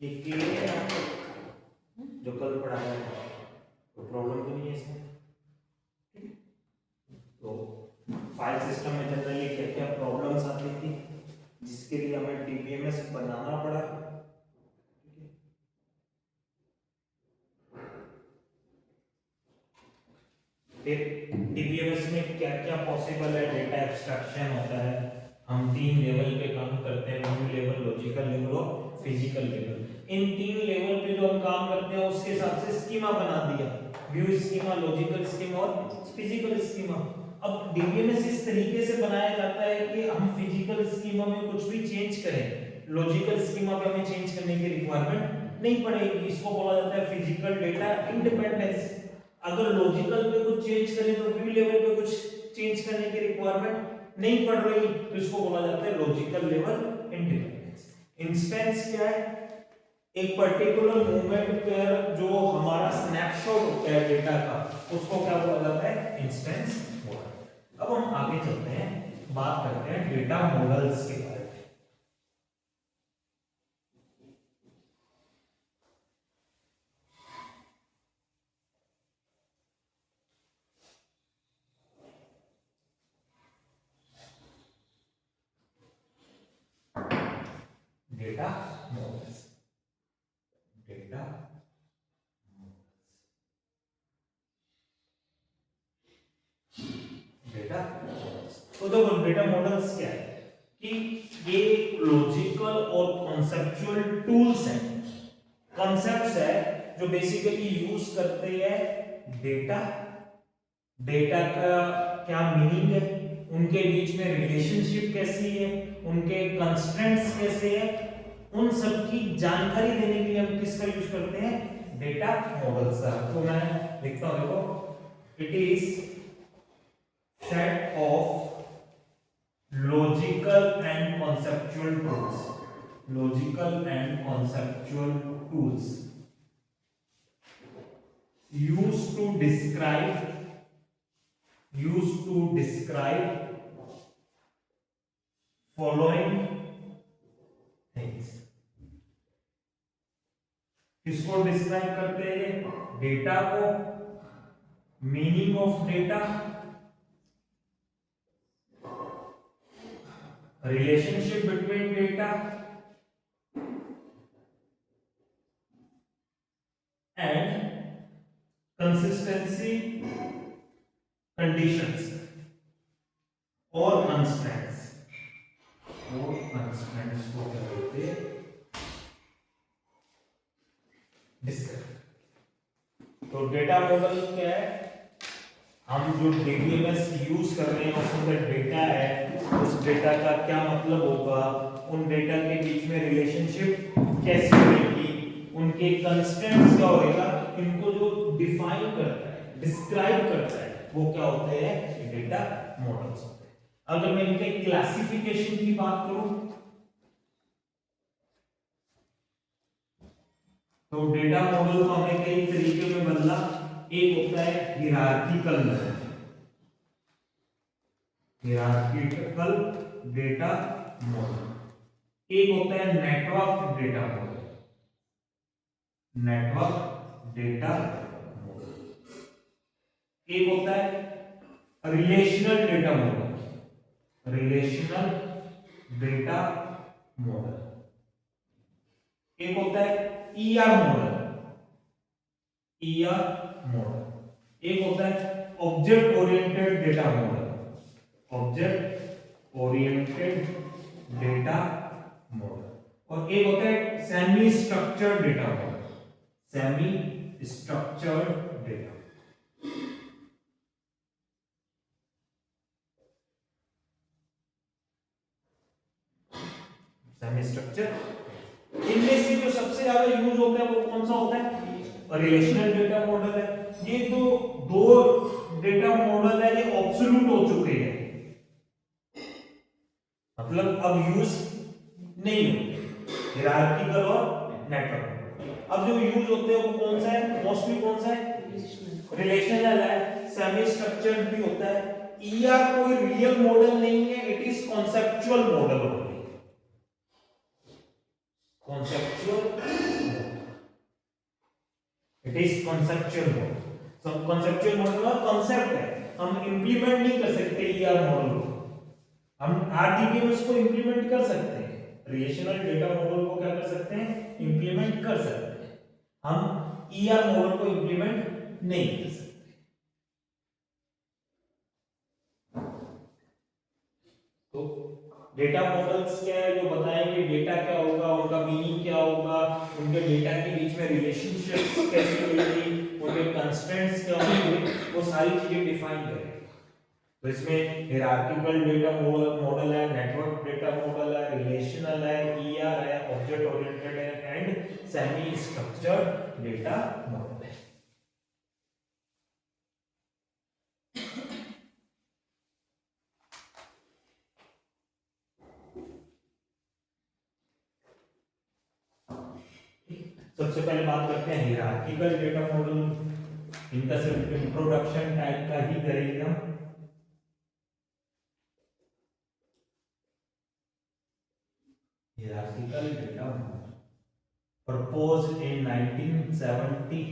ये क्लियर है आपको जो कल पढ़ाया था? तो प्रॉब्लम तो नहीं है इसमें? तो फाइल सिस्टम में जनरली क्या क्या प्रॉब्लम्स आती थी जिसके लिए हमें डीबीएमएस बनाना पड़ा। फिर डीबीएमएस में क्या क्या पॉसिबल है, डेटा एब्स्ट्रैक्शन होता है, हम 3 लेवल पे काम करते हैं, व्यू लेवल, लॉजिकल लेवल और फिजिकल लेवल। इन 3 लेवल पे जो हम काम करते हैं उसके हिसाब से स्कीमा बना दिया, व्यू स्कीमा, लॉजिकल स्कीमा और फिजिकल स्कीमा। अब डीबीएमएस इस तरीके से बनाया जाता है कि हम फिजिकल स्कीमा में कुछ भी चेंज करें, लॉजिकल स्कीमा पे हमें चेंज करने की रिक्वायरमेंट नहीं पड़ेगी। इसको बोला जाता है फिजिकल डेटा इंडिपेंडेंस। अगर लॉजिकल पे कुछ चेंज करें तो व्यू लेवल पे कुछ चेंज करने की रिक्वायरमेंट नहीं पड़ रही, तो इसको बोला जाता है लॉजिकल लेवल इंडिपेंडेंस। इंस्टेंस क्या है? एक पर्टिकुलर मोमेंट पर जो हमारा स्नैपशॉट होता है डेटा का, उसको क्या बोला जाता है? Instance model. अब हम आगे चलते हैं, बात करते हैं डेटा मॉडल्स के बारे में। डेटा मॉडल्स, डेटा डेटा तो देखो डेटा मॉडल्स क्या है कि ये लॉजिकल और कॉन्सेप्चुअल टूल्स हैं, कॉन्सेप्ट्स है जो बेसिकली यूज करते हैं डेटा, डेटा का क्या मीनिंग है, उनके बीच में रिलेशनशिप कैसी है, उनके कंस्ट्रेंट्स कैसे हैं, उन सब की जानकारी देने के लिए हम किसका यूज करते हैं? डेटा मॉडल्स का। तो मैं लिखता हूं, देखो, it is set of logical and conceptual tools, logical and conceptual tools used to describe following things। किसको डिस्क्राइब करते हैं? डेटा को, meaning of data, relationship between data and consistency conditions और constraints को क्या बोलते हैं? डिस्क्राइब। तो डेटा मॉडल क्या है? हम जो डीबीएमएस यूज कर रहे हैं उसमें डेटा है, उस डेटा का क्या मतलब होगा, उन डेटा के बीच में रिलेशनशिप कैसी होगी, उनके कंस्ट्रेंट्स क्या होगा, इनको जो डिफाइन करता है, डिस्क्राइब करता है, वो क्या होते हैं? डेटा मॉडल्स होते हैं। अगर मैं इनके क्लासिफिकेशन की बात करूं तो डेटा मॉडल को हमने कई तरीके में बदला। एक होता है हिरार्किकल डेटा मॉडल, एक होता है नेटवर्क डेटा मॉडल, एक होता है रिलेशनल डेटा मॉडल, एक होता है ईआर मॉडल, एक होता है ऑब्जेक्ट ओरिएंटेड डेटा मॉडल, और एक होता है semi structured data model, semi structure. इनमें से जो सबसे ज्यादा यूज होता है वो कौन सा होता है? रिलेशनल डेटा मॉडल है। ये तो दो डेटा मॉडल है, ये ऑब्सोल्यूट हो चुके हैं, मतलब अब यूज नहीं होते, हिरार्किकल और नेटवर्क। अब जो यूज होते हैं वो कौन सा है? मोस्टली कौन सा है? रिलेशनल है, सेमी स्ट्रक्चर्ड भी होता है। ईआर कोई रियल मॉडल नहीं है, इट इज कॉन्सेप्चुअल मॉडल होती है। conceptual mode. It is conceptual mode. So conceptual mode में concept है, हम implement नहीं कर सकते ER मॉडल को, हम RDBMS को implement कर सकते हैं, रिलेशनल डेटा मॉडल को क्या कर सकते हैं, implement कर सकते हैं, हम ER मॉडल को implement नहीं कर सकते। तो डेटा मॉडल्स क्या है, जो बताएंगे डेटा क्या होगा, उनका मीनिंग क्या होगा, उनके डेटा के बीच में रिलेशनशिप कैसे होगी, उनके कंस्ट्रेंट्स क्या होंगे, वो सारी चीजें डिफाइन करेंगे। तो इसमें हियरार्किकल डेटा मॉडल है, नेटवर्क डेटा मॉडल है, रिलेशनल है, ईआर है, ऑब्जेक्ट ओरिएंटेड है and semi structured data model है। सबसे पहले बात करते हैं हियरार्किकल डेटा मॉडल। इनका सिर्फ इंट्रोडक्शन टाइप का ही करेंगे हम। Hierarchical data model proposed in 1970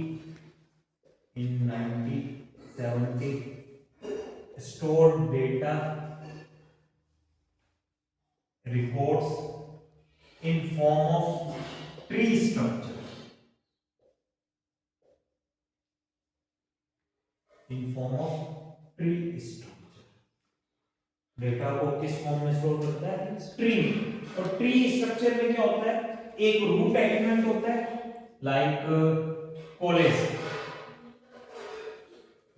stored data records in form of tree structure, data को किस फॉर्म में स्टोर करता है, ट्री। और ट्री स्ट्रक्चर में क्या होता है, एक रूट एलिमेंट होता है like college,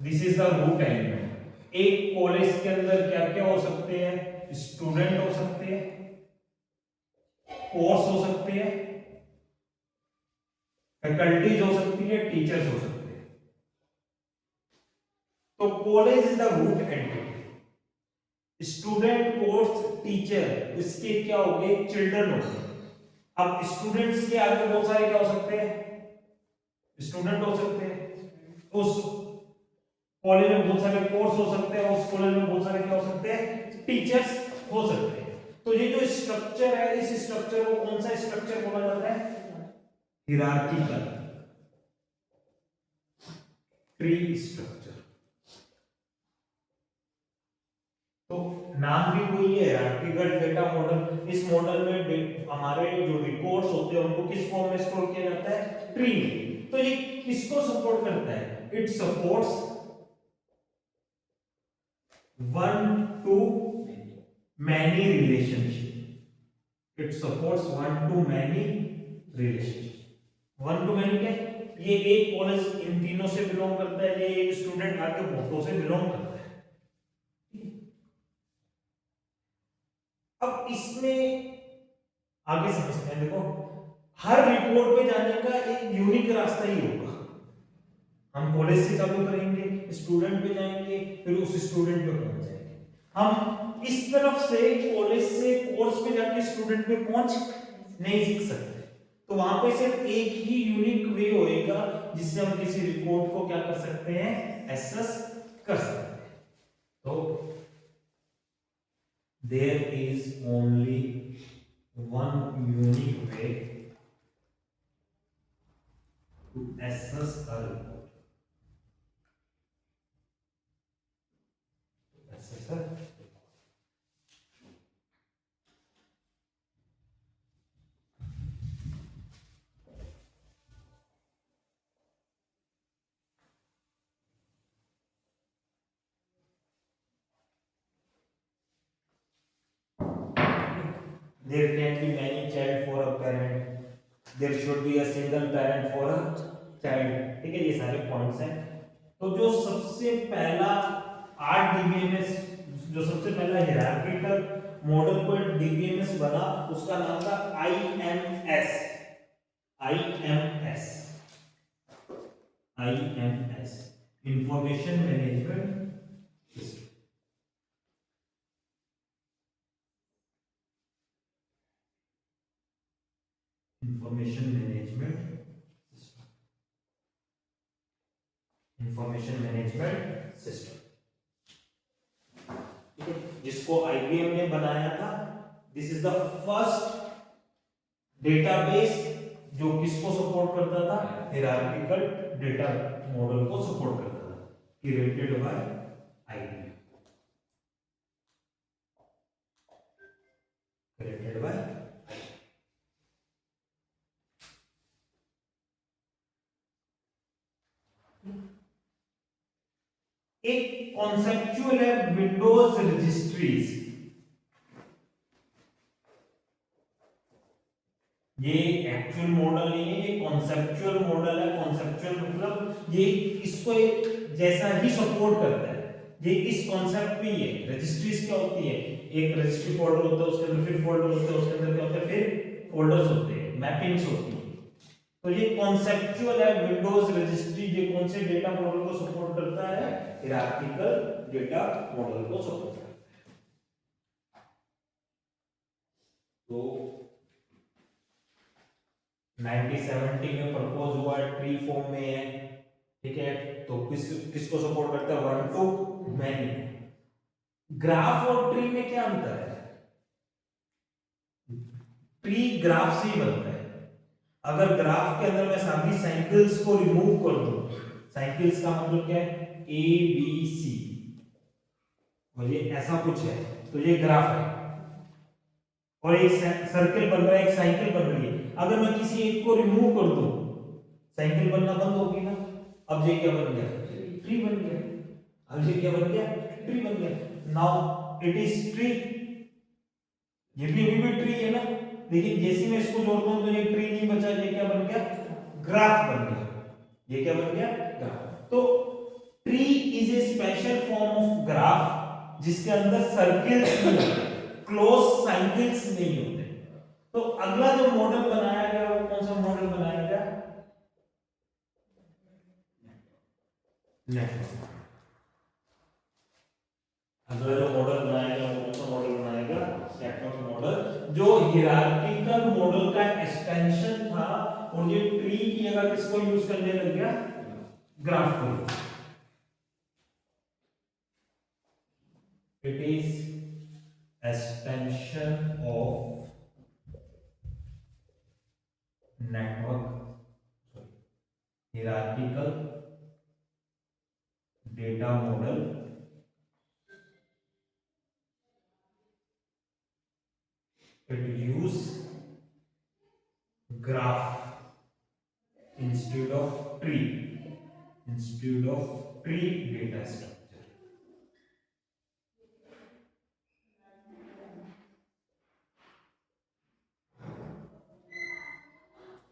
this is the root element. एक कॉलेज के अंदर क्या क्या हो सकते हैं, स्टूडेंट हो सकते हैं, कोर्स हो सकते हैं, फैकल्टीज हो सकती है, टीचर्स हो सकते हैं। तो college is the root entity, student, course, teacher, इसके क्या हो गए, चिल्ड्रन हो गए। अब स्टूडेंट्स के आगे बहुत सारे क्या हो सकते हैं, स्टूडेंट हो सकते हैं, उस कॉलेज में बहुत सारे कोर्स हो सकते हैं, उस कॉलेज में बहुत सारे क्या हो सकते हैं, टीचर्स हो सकते हैं। तो ये जो स्ट्रक्चर है, इस स्ट्रक्चर को कौन सा स्ट्रक्चर बोला जाता है, हियरार्किकल ट्री स्ट्रक्चर। तो नाम भी वही है, हियरार्किकल डेटा मॉडल। इस मॉडल में हमारे जो रिकॉर्ड्स होते हैं उनको किस फॉर्म में स्टोर किया जाता है, ट्री में। तो ये किसको सपोर्ट करता है, it supports one to many relationship, it supports one to many relationship. One to many क्या, ये एक कॉलेज इन तीनों से बिलोंग करता है, ये एक स्टूडेंट आके बहुतों से बिलोंग करता है। अब इसमें आगे समझते हैं, देखो हर रिपोर्ट पे जाने का एक यूनिक रास्ता ही होगा। हम कॉलेज से चालू करेंगे, स्टूडेंट पे जाएंगे, फिर उस स्टूडेंट पे पहुंच जाएंगे। हम इस तरफ से कॉलेज से कोर्स पे जाके स्टूडेंट पे पहुंच नहीं सीख सकते। तो वहां पे सिर्फ एक ही यूनिक वे होएगा जिससे हम किसी रिपोर्ट को क्या कर सकते हैं, एक्सेस कर सकते हैं। तो there is only one unique way to access a report. Access a report. There can be many child for a parent. There should be a single parent for a child. ठीक है, ये सारे points हैं। तो जो सबसे पहला RDBMS, जो सबसे पहला हियरार्किकल मॉडल पर DBMS बना, उसका नाम था IMS। IMS information management system. Information management system, जिसको IBM ने बनाया था। This is the first database जो किसको सपोर्ट करता था, हायरार्किकल डेटा मॉडल को सपोर्ट करता था, created by IBM, created by. एक कॉन्सेप्चुअल है विंडोज रजिस्ट्रीज, ये एक्चुअल मॉडल नहीं है, ये कॉन्सेप्चुअल मॉडल है। कॉन्सेप्चुअल मतलब ये इसको जैसा ही सपोर्ट करता है, ये इस कॉन्सेप्ट पे ही है। रजिस्ट्रीज क्या होती है, एक रजिस्ट्री फोल्डर होता है, उसके अंदर फिर फोल्डर होते हैं, उसके अंदर क्या होता है, फिर फोल्डर्स होते हैं, मैपिंग्स होती है। तो ये कॉन्सेप्चुअल है विंडोज रजिस्ट्री, ये कौन से डेटा मॉडल को सपोर्ट करता है, हायरार्किकल डेटा मॉडल को सपोर्ट करता है। तो 1970 में प्रपोज हुआ, ट्री फॉर्म में है, ठीक है। तो किसको सपोर्ट करता है, वन टू मैनी। ग्राफ और ट्री में क्या अंतर है, ट्री ग्राफ से ही बनता है। अगर ग्राफ के अंदर मैं सभी साइकिल्स को रिमूव कर दूं, साइकिल्स का मतलब क्या है, ए बी सी, और ये ऐसा कुछ है, तो ये ग्राफ है। और एक सर्कल बन रहा है, एक साइकिल बन रही है। अगर मैं किसी एक को रिमूव कर दूं, साइकिल बनना बंद होगी ना। अब ये क्या बन गया, ट्री बन गया। अब ये क्या बन गया, ट्री बन गया। नाउ इट इज ट्री, ये भी अभी भी ट्री है ना, लेकिन जैसे मैं इसको जोड़ता हूं तो ये ट्री नहीं बचा, ये क्या बन गया, ग्राफ बन गया। ये क्या बन गया, ग्राफ। तो tree is a special form of graph जिसके अंदर सर्किल्स नहीं होते, क्लोज साइकिल्स नहीं होते। तो अगला जो मॉडल बनाया गया वो कौन सा मॉडल बनाया गया, नेटवर्क। अगला जो मॉडल बनाया गया वो कौन सा मॉडल बनाया गया, नेटवर्क मॉडल, जो हायरार्किकल मॉडल का एक्सटेंशन था। और ये ट्री की जगह किसको यूज करने लग गया, ग्राफ को। It is extension of network hierarchical data model it use graph instead of tree data structure.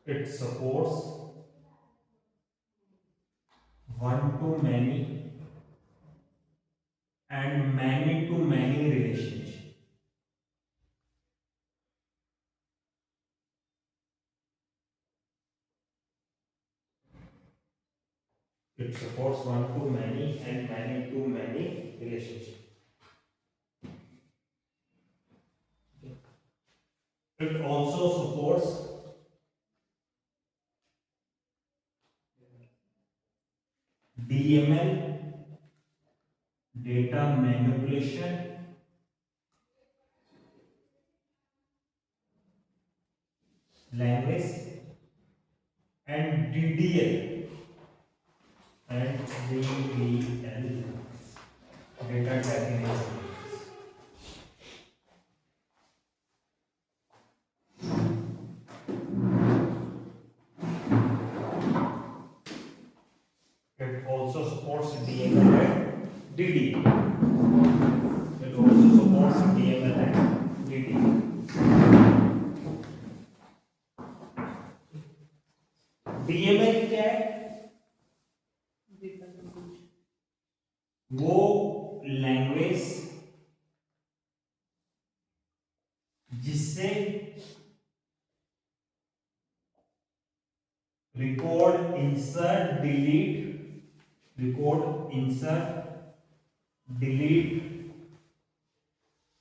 It supports one to many and many to many relationship. It supports one to many and many to many relationship. It also supports DML, data manipulation, language, and DDL and DDL, data definition. It also supports DML and DDL. It also supports DML and DDL. DML क्या है, वो language जिससे record insert delete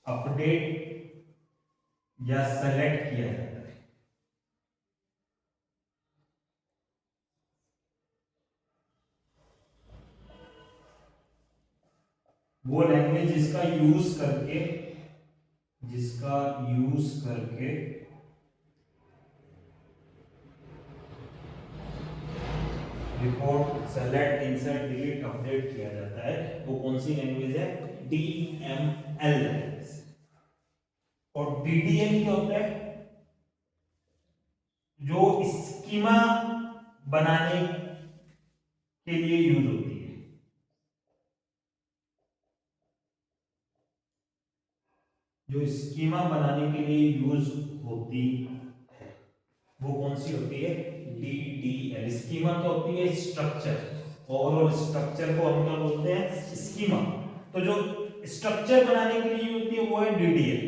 update या select किया जाता है। वो language जिसका यूज करके report select insert delete update किया जाता है, वो कौन सी लैंग्वेज है? DML language. और DDL क्या होता है? जो स्कीमा बनाने के लिए यूज होती है। जो स्कीमा बनाने के लिए यूज होती है वो कौन सी होती है? DDL। स्कीमा क्या होती है? स्ट्रक्चर। ओवरऑल स्ट्रक्चर को हम क्या बोलते हैं? स्कीमा। तो जो स्ट्रक्चर बनाने के लिए होती है वो है DDL।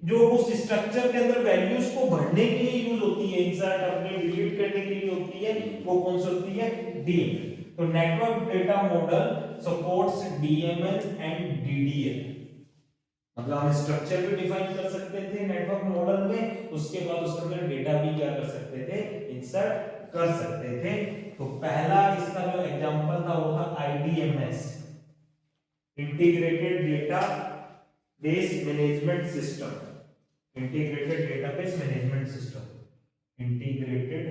जो उस स्ट्रक्चर के अंदर वैल्यूज को भरने के लिए यूज होती है, इंसर्ट अपडेट डिलीट करने के लिए होती है, वो कौन सी होती है? DML। तो network data model supports DML and DDL। मतलब हम स्ट्रक्चर भी डिफाइन कर सकते थे नेटवर्क मॉडल में, उसके बाद उसके अंदर डेटा भी क्या कर सकते थे? इंसर्ट कर सकते थे। तो पहला इसका जो एग्जांपल था वो था IDMS, integrated data base management system. Integrated database management system. Integrated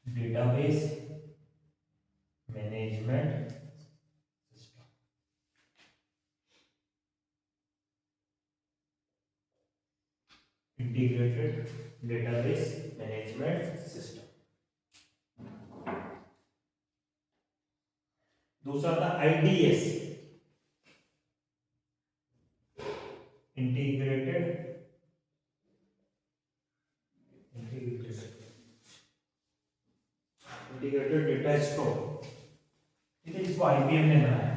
database management system. Integrated database management system. दूसरा था IDS, integrated integrated data store. ठीक है, इसको IBM ने बनाया था।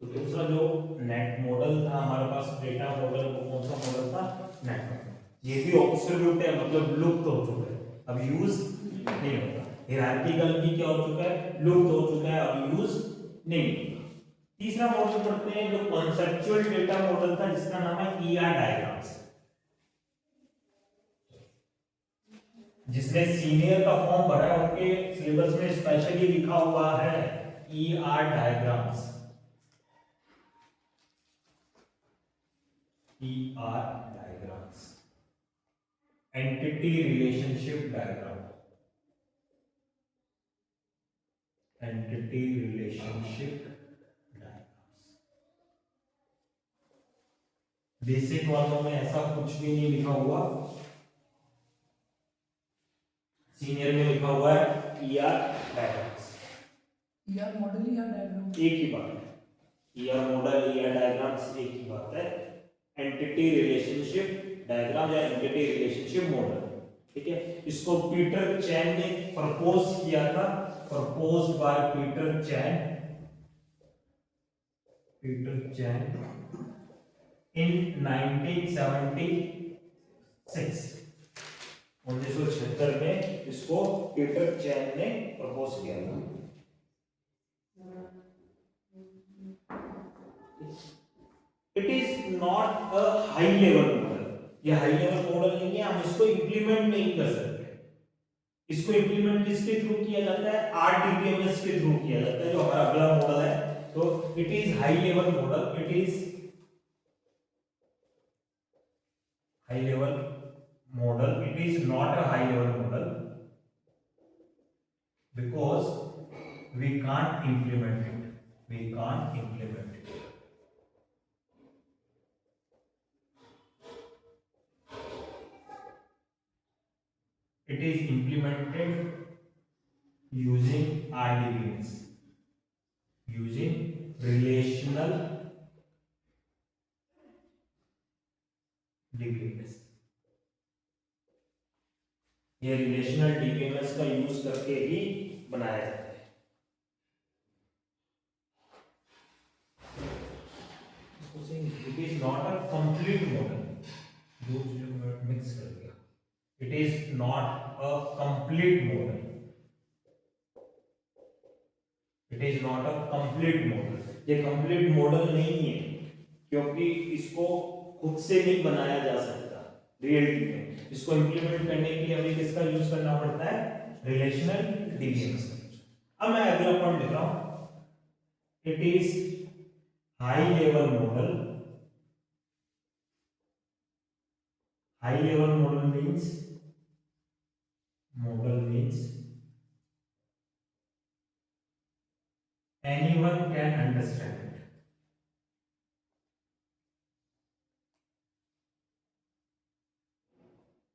तो दूसरा जो नेट मॉडल था हमारे पास, डेटा मॉडल, वो कौन सा मॉडल था? नेटवर्क। ये भी ऑब्सोल्यूट है, मतलब लुप्त हो चुका है, अब यूज नहीं होता। हियरार्किकल भी क्या हो चुका है? लुप्त हो चुका है, अब यूज नहीं होता। तीसरा मॉडल पढ़ते हैं जो कॉन्सेप्चुअल डेटा मॉडल था, जिसका नाम है ER डायग्राम्स, जिसने सीनियर का फॉर्म भरा है उनके सिलेबस में स्पेशली लिखा हुआ है ER diagrams. ER diagrams, entity relationship diagram. Entity relationship diagrams. Basic वालों में ऐसा कुछ भी नहीं लिखा हुआ, सीनियर में लिखा हुआ है ER डायग्राम्स। ER मॉडल या डायग्राम एक ही बात है, ER मॉडल ER डायग्राम्स एक ही बात है। एंटिटी रिलेशनशिप डायग्राम या एंटिटी रिलेशनशिप मॉडल, ठीक है। इसको पीटर चैन ने प्रपोज किया था, प्रपोज्ड बाय पीटर चैन इन 1976 में इसको पीटर चैन ने प्रपोज किया था। It is not a high level model, ये हाई लेवल मॉडल नहीं है, हम इसको इंप्लीमेंट नहीं कर सकते। इसको इंप्लीमेंट किसके थ्रू किया जाता है? RDBMS के थ्रू किया जाता है, जो हमारा अगला मॉडल है। तो it is high level model, it is high level model, it is not a high level model because we can't implement it, we can't implement it. It is implemented using RDBMS, using relational DBMS। ये relational DBMS का use करके ही बनाया जाता है। It is not a complete model, mix कर दिया। It is not a complete model, it is not a complete model। ये complete model नहीं है, क्योंकि इसको खुद से नहीं बनाया जा सकता, रियल टाइम। इसको इंप्लीमेंट करने के लिए हमें किसका यूज करना पड़ता है? रिलेशनल डीबीएमएस का। अब मैं अगला पॉइंट लिख रहा हूं, it is high level model. High level model means anyone can understand it।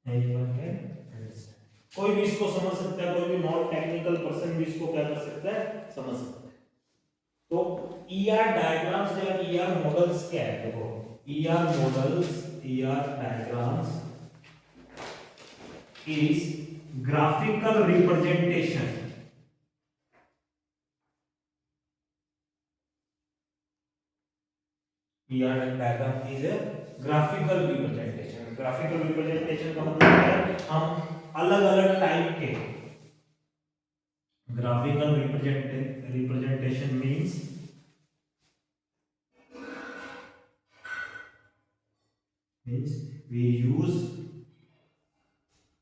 anyone can understand, कोई भी इसको समझ सकता है, कोई भी नॉन टेक्निकल पर्सन भी इसको क्या कर सकता है? समझ सकता है। तो ईआर डायग्राम्स या ईआर मॉडल्स क्या है? देखो ER models, ER diagrams is graphical representation. ER diagram is a graphical representation। graphical representation का मतलब है हम अलग अलग टाइप के graphical representation means we use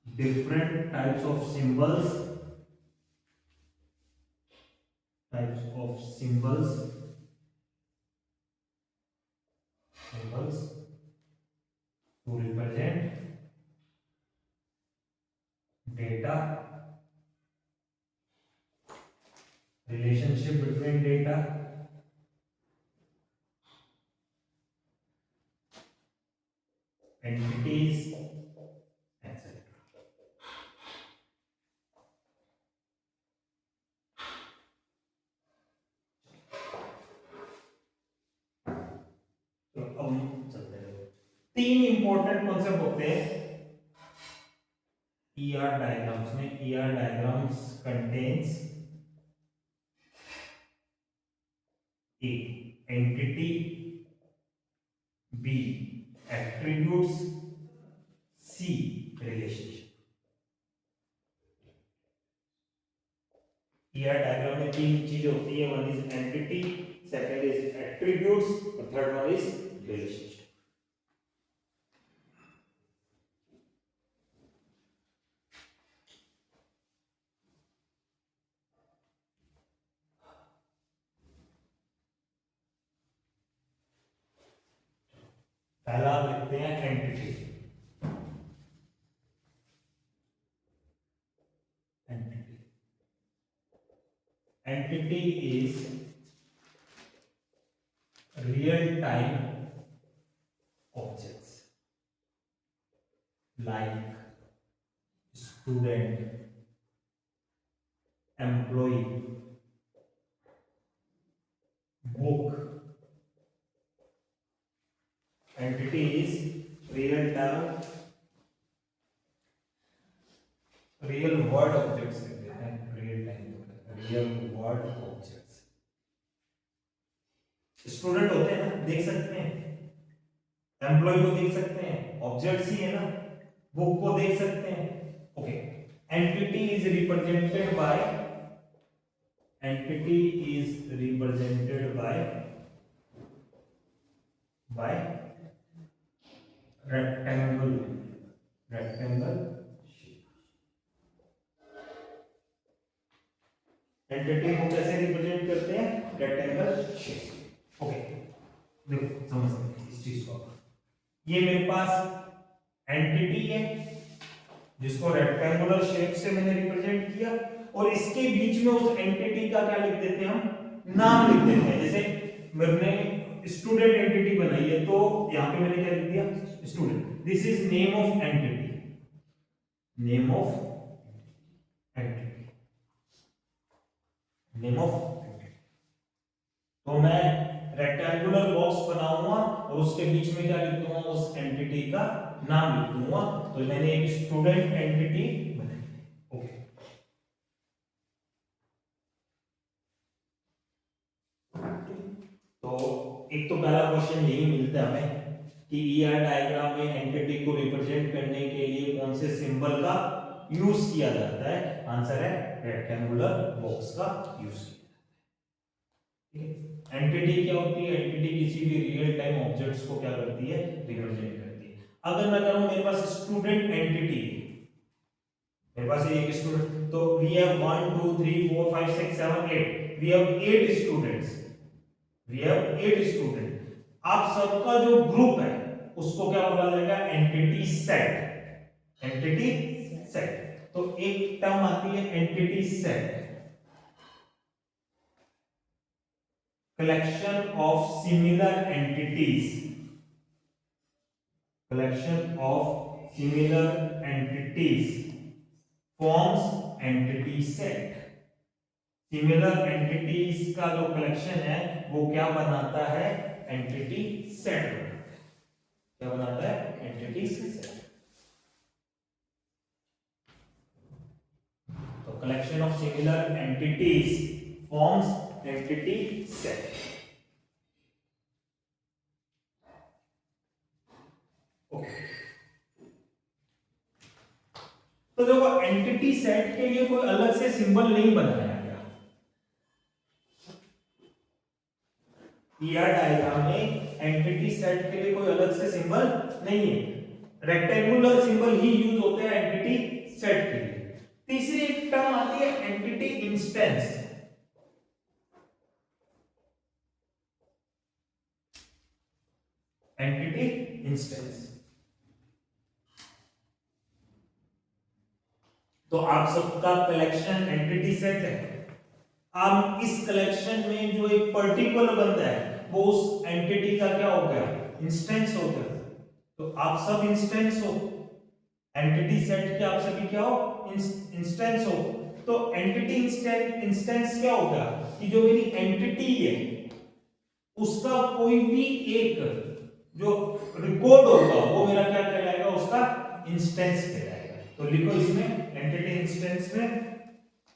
different types of symbols to represent data, relationship between data, entities, etc. तो अब चलते हैं, तीन इंपॉर्टेंट कॉन्सेप्ट होते हैं ईआर डायग्राम्स में। ER diagrams contains A entity, B attributes, C relationship. ER diagram में तीन चीजें होती है, one is entity, second is attributes और थर्ड वन इज रिलेशनशिप। पहला लिखते हैं entity. Entity is real time objects like student, employee, book. Entity is real time, real word objects कहते हैं, real time real word objects. Student होते हैं ना, देख सकते हैं, एम्प्लॉय को देख सकते हैं, ऑब्जेक्ट्स ही है ना, बुक को देख सकते हैं। Okay, entity is represented by, entity is represented by rectangle entity को कैसे रिप्रेजेंट करते हैं? Rectangle shape. ओके, देखो समझते हैं इस चीज को। ये मेरे पास एंटिटी है जिसको रेक्टेंगुलर शेप से मैंने रिप्रेजेंट किया, और इसके बीच में उस एंटिटी का क्या लिख देते हैं? हम नाम लिख देते हैं। जैसे मैंने स्टूडेंट एंटिटी बनाई है, तो यहां पे मैंने क्या लिख दिया? Student. This is name of entity, name of entity, name of entity. तो मैं रेक्टेंगुलर बॉक्स बनाऊंगा और उसके बीच में क्या लिख दूंगा? उस एंटिटी का नाम लिख दूंगा। तो मैंने एक स्टूडेंट एंटिटी बनाई। ओके, तो एक तो पहला क्वेश्चन यही मिलता है हमें कि ईआर डायग्राम में एंटिटी को रिप्रेजेंट करने के लिए कौन से सिंबल का यूज किया जाता है? आंसर है रेक्टेंगुलर बॉक्स का यूज किया जाता है। एंटिटी क्या होती है? एंटिटी किसी भी रियल टाइम ऑब्जेक्ट्स को क्या करती है? रिप्रेजेंट करती है। अगर मैं करूं मेरे पास स्टूडेंट एंटिटी, मेरे पास एक स्टूडेंट, तो we have 1 2 3 4 5 6 7 8, we have 8 students, we have 8 student. आप सबका जो ग्रुप है उसको क्या बोला जाएगा? Entity set, entity set. तो एक टर्म आती है entity set, collection of similar entities, collection of similar entities forms entity set। Similar entities का जो कलेक्शन है वो क्या बनाता है? Entity set. क्या बनाता है? Entity set. तो collection of similar entities forms entity set. तो देखो एंटिटी सेट के लिए कोई अलग से सिंबल नहीं बनाया गया। ईआर डायग्राम में एंटिटी सेट के लिए कोई अलग से सिंबल नहीं है, रेक्टेंगुलर सिंबल ही यूज होते हैं एंटिटी सेट के लिए। तीसरी एक टर्म आती है एंटिटी इंस्टेंस। एंटिटी इंस्टेंस, तो आप सबका कलेक्शन एंटिटी सेट है। अब इस कलेक्शन में जो एक पर्टिकुलर बनता है वो उस एंटिटी का क्या हो गया? इंस्टेंस हो गया। तो आप सब इंस्टेंस हो, एंटिटी सेट के आप सभी क्या हो? इंस्टेंस हो। तो एंटिटी इंस्टेंस क्या हो गया कि जो मेरी एंटिटी है उसका कोई भी एक जो रिकॉर्ड होगा वो मेरा क्या कहलाएगा? उसका इंस्टेंस कहलाएगा। तो लिखो इसमें एंटिटी इंस्टेंस में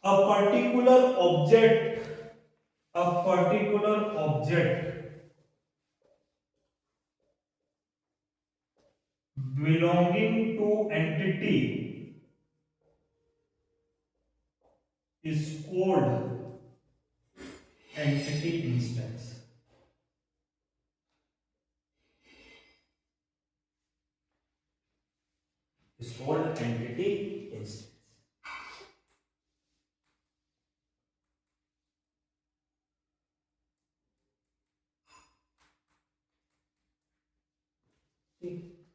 a particular object belonging to entity is called entity instance। is called entity instance।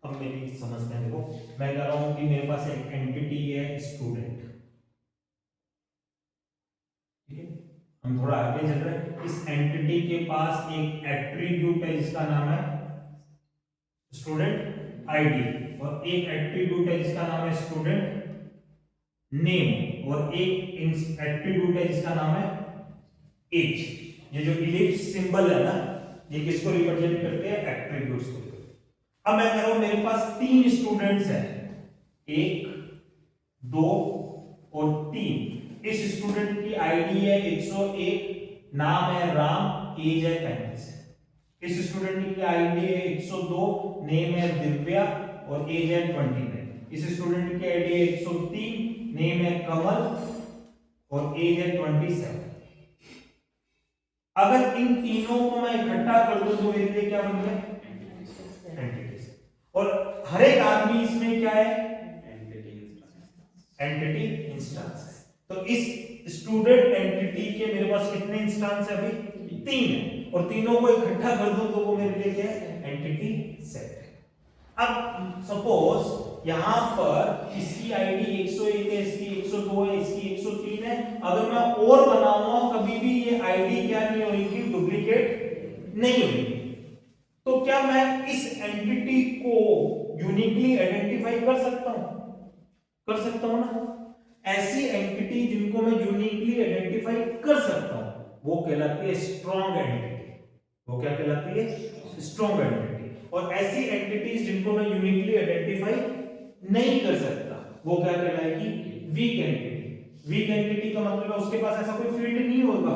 अब मेरी समझते हैं। देखो मैं कह रहा हूं कि मेरे पास एक एंटिटी है स्टूडेंट, ठीक है। हम थोड़ा आगे चल रहे हैं। इस एंटिटी के पास एक एट्रीब्यूट है जिसका नाम है स्टूडेंट आईडी, और एक एट्रीब्यूट है जिसका नाम है स्टूडेंट नेम, और एक एट्रीब्यूट है जिसका नाम है एज। ये जो इलिप्स सिंबल है ना, ये किसको रिप्रेजेंट करते हैं? एट्रीब्यूट्स को। अब मैं कह रहा हूं मेरे पास 3 स्टूडेंट्स हैं, 1 2 और 3। इस स्टूडेंट की आईडी है 101, नाम है राम, एज है 35। इस स्टूडेंट की आईडी है 102, नेम है दिव्या और एज है 29। इस स्टूडेंट की आईडी है 103, नेम है कमल और एज है 27। अगर इन तीनों को मैं इकट्ठा कर दूं तो मेरे लिए क्या बन गया? एंटिटीज। और हर एक आदमी इसमें क्या है? Entity instance. तो इस स्टूडेंट एंटिटी के मेरे पास कितने इंस्टेंस है? अभी 3 है, और तीनों को इकट्ठा कर दूं तो वो मेरे लिए क्या है? Entity set. अब सपोज यहां पर इसकी आईडी 101 है, इसकी 102 है, इसकी 103 है। अगर मैं और बनाऊंगा कभी भी ये आईडी क्या नहीं होगी? डुप्लीकेट नहीं होगी। तो क्या मैं इस एंटिटी को यूनिकली आइडेंटिफाई कर सकता हूं? कर सकता हूं ना। ऐसी एंटिटी जिनको मैं यूनिकली आइडेंटिफाई कर सकता हूं वो कहलाती है स्ट्रॉन्ग एंटिटी। वो क्या कहलाती है? Strong entity. और ऐसी एंटिटीज जिनको मैं यूनिकली आइडेंटिफाई नहीं कर सकता वो क्या कहलाएगी? Weak entity. वीक एंटिटी का मतलब है उसके पास ऐसा कोई फील्ड नहीं होगा।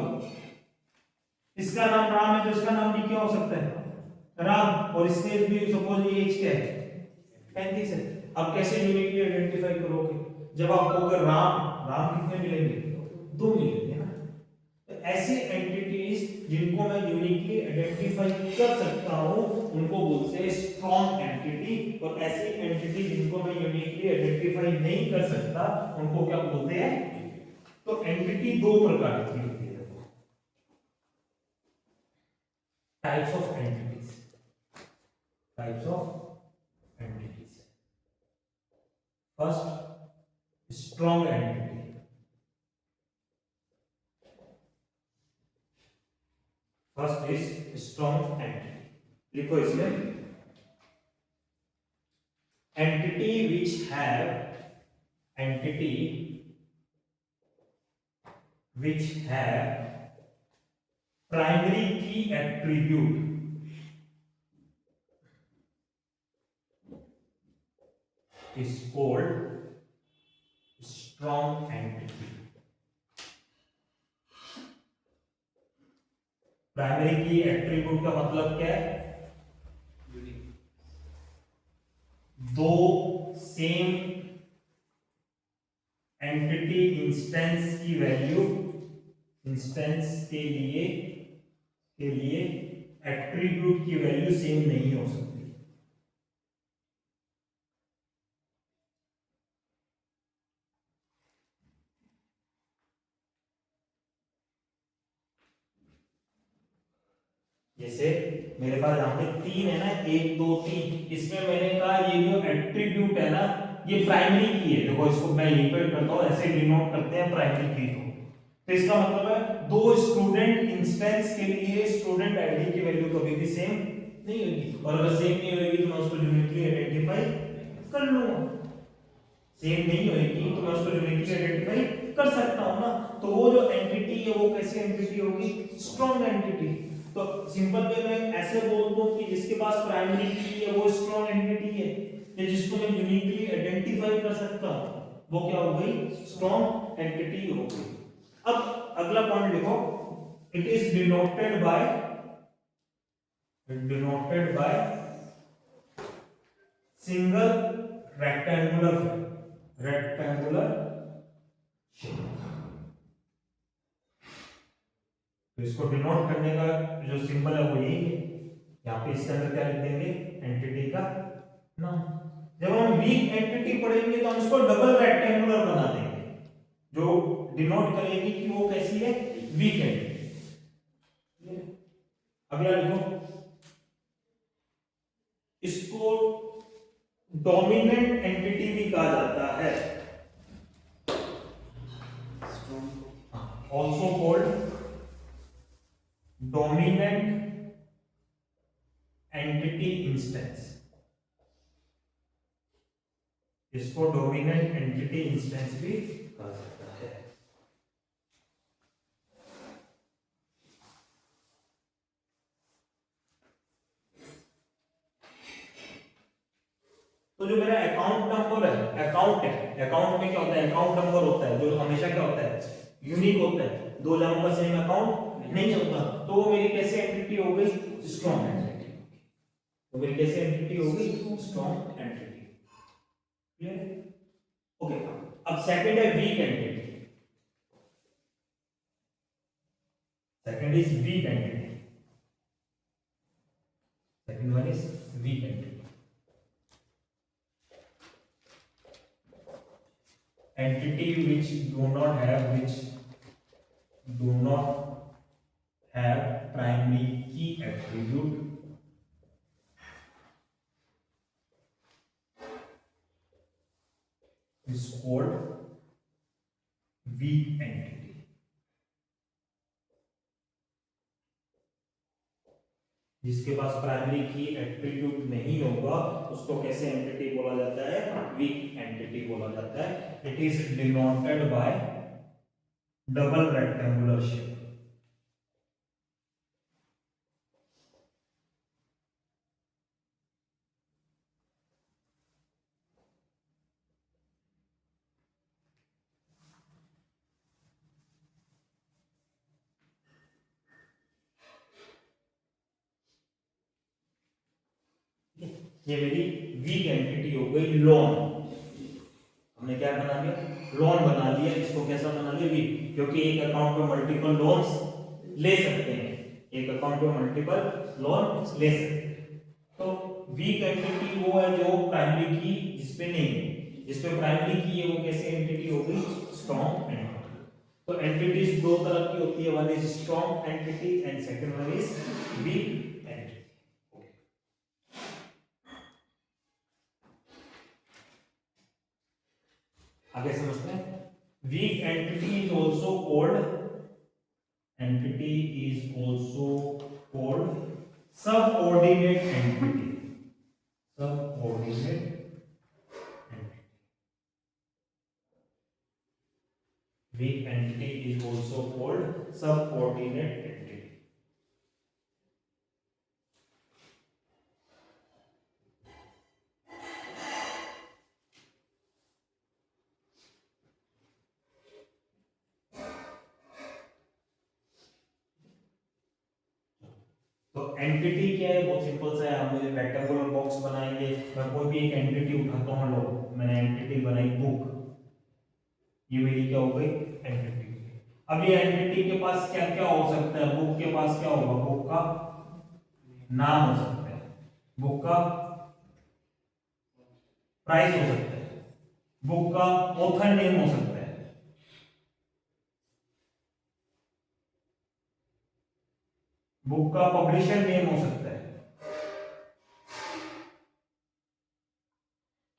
इसका नाम राम है तो इसका नाम भी क्या हो सकता है? राम, और इसके भी सपोज ये एज क्या है? 35 है। अब कैसे यूनिकली आइडेंटिफाई करोगे? जब आपको अगर राम राम कितने मिलेंगे? 2 मिलेंगे ना। तो ऐसी एंटिटीज जिनको मैं यूनिकली आइडेंटिफाई कर सकता हूं उनको बोलते हैं स्ट्रॉन्ग एंटिटी, और ऐसी एंटिटी जिनको मैं यूनिकली आइडेंटिफाई नहीं कर सकता उनको क्या बोलते हैं। तो एंटिटी दो प्रकार की होती है, types of entities, types of entities. First strong entity, first is strong entity. लिखो इसमें, entity which have, entity which have primary की attribute is called strong entity। Primary की एट्रीब्यूट का मतलब क्या है, दो सेम एंटिटी इंस्टेंस की वैल्यू, इंस्टेंस के लिए एट्रीब्यूट की वैल्यू सेम नहीं हो सकती। जैसे मेरे पास यहाँ पे तीन है ना, 1 2 3, इसमें मैंने कहा ये जो एट्रीब्यूट है ना ये प्राइमरी की है। देखो इसको मैं यहीं पे करता हूँ, ऐसे डिनोट करते हैं प्राइमरी की को। तो इसका मतलब है दो स्टूडेंट इंस्टेंस के लिए स्टूडेंट आईडी की वैल्यू कभी भी सेम नहीं होगी, और अगर सेम नहीं होगी तो मैं उसको यूनिकली आइडेंटिफाई कर लूंगा। सेम नहीं होगी तो मैं उसको यूनिकली आइडेंटिफाई कर सकता हूँ ना। तो वो जो एंटिटी है वो कैसी एंटिटी होगी, स्ट्रॉन्ग एंटिटी। तो सिंपल वे में ऐसे बोल दूं कि जिसके पास प्राइमरी की है वो स्ट्रॉन्ग एंटिटी है, या जिसको मैं यूनिकली आइडेंटिफाई कर सकता हूं वो क्या हो गई, स्ट्रॉन्ग एंटिटी हो गई। अब अगला पॉइंट देखो, it is denoted by single rectangular shape. तो इसको डिनोट करने का जो सिंबल है वो यही है। यहाँ पे इसके अंदर क्या लिख देंगे, एंटिटी का नाम। जब हम वीक एंटिटी पढ़ेंगे तो हम इसको डबल रेक्टेंगुलर बना देंगे, जो डिनोट करेगी कि वो कैसी है, वीक एंटिटी। अगला लिखो, इसको डोमिनेंट एंटिटी भी कहा जाता है, also called dominant entity instance. इसको डोमिनेंट एंटिटी इंस्टेंस भी कहा जाता है। तो जो मेरा अकाउंट नंबर है, अकाउंट में क्या होता है, अकाउंट नंबर होता है जो हमेशा क्या होता है, यूनिक होता है। दो जगहों पर सेम अकाउंट नहीं होता, तो वो मेरी कैसे एंटिटी हो गई, स्ट्रॉन्ग एंटिटी। तो मेरी कैसे एंटिटी हो गई, स्ट्रॉन्ग एंटिटी। Clear, okay. अब सेकंड है weak entity. Second is weak entity, second one is weak entity. Entity which do not have primary key attribute is called weak entity। जिसके पास primary की attribute नहीं होगा उसको कैसे एंटिटी बोला जाता है, वीक एंटिटी बोला जाता है। It is denoted by double rectangular shape. ये मेरी वीक एंटिटी हो गई, लोन। हमने क्या बना लिया, लोन बना लिया। इसको कैसा बना लिया, वीक, क्योंकि एक अकाउंट में मल्टीपल लोन्स ले सकते हैं। एक अकाउंट पे मल्टीपल लोन ले सकते हैं। तो वीक एंटिटी वो है जो प्राइमरी की जिसपे नहीं है, जिसपे प्राइमरी की है वो कैसी एंटिटी होगी, स्ट्रॉन्ग एंटिटी। तो एंटिटीज दो तरह की होती है, one is strong entity and second one is weak entity. आगे समझते हैं। Weak entity is also called subordinate entity. Subordinate entity, weak entity is also called subordinate entity. तो एंटिटी क्या है, बहुत सिंपल सा है। हम मुझे रेक्टेंगुलर बॉक्स बनाएंगे, मैं कोई भी एक एंटिटी उठाता हूं, लो मैंने एंटिटी बनाई बुक, ये मेरी क्या हो गई, एंटिटी। अब ये एंटिटी के पास क्या क्या हो सकता है, बुक के पास क्या होगा, बुक का नाम हो सकता है, बुक का प्राइस हो सकता है, बुक का ऑथर नेम हो सकता है, बुक का पब्लिशर नेम हो सकता है।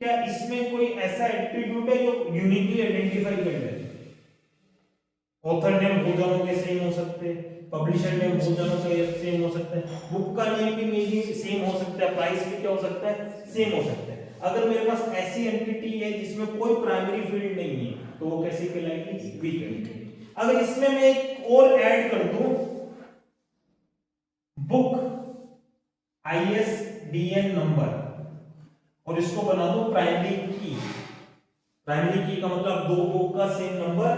क्या इसमें कोई ऐसा एट्रीब्यूट है जो यूनिकली आइडेंटिफाई कर ले? ऑथर नेम बहुत जनों के सेम हो सकते हैं, पब्लिशर नेम बहुत जनों के सेम हो सकते हैं, बुक का नेम भी मेबी सेम हो सकता है, प्राइस भी क्या हो सकता है, सेम हो सकता है। अगर मेरे पास ऐसी एंटिटी है जिसमें कोई प्राइमरी फील्ड नहीं है तो वो कैसी कहलाएगी, वीक एंटिटी। अगर इसमें मैं एक और ऐड कर दूं, बुक ISBN नंबर, और इसको बना दो प्राइमरी की। प्राइमरी की का मतलब दो बुक का सेम नंबर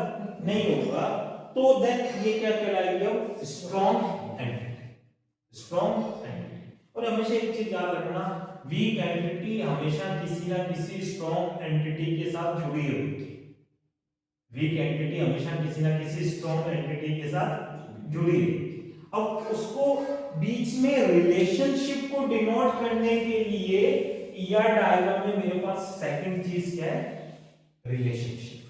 नहीं होगा, तो देन ये क्या कहलाएगी, अब स्ट्रॉन्ग एंटिटी। Strong entity. और हमेशा एक चीज याद रखना, वीक एंटिटी हमेशा किसी ना किसी स्ट्रॉन्ग एंटिटी के साथ जुड़ी होगी। वीक एंटिटी हमेशा किसी ना किसी स्ट्रॉन्ग एंटिटी के साथ जुड़ी होगी। अब उसको बीच में रिलेशनशिप को डिनोट करने के लिए ER डायग्राम में मेरे पास सेकंड चीज क्या है, रिलेशनशिप।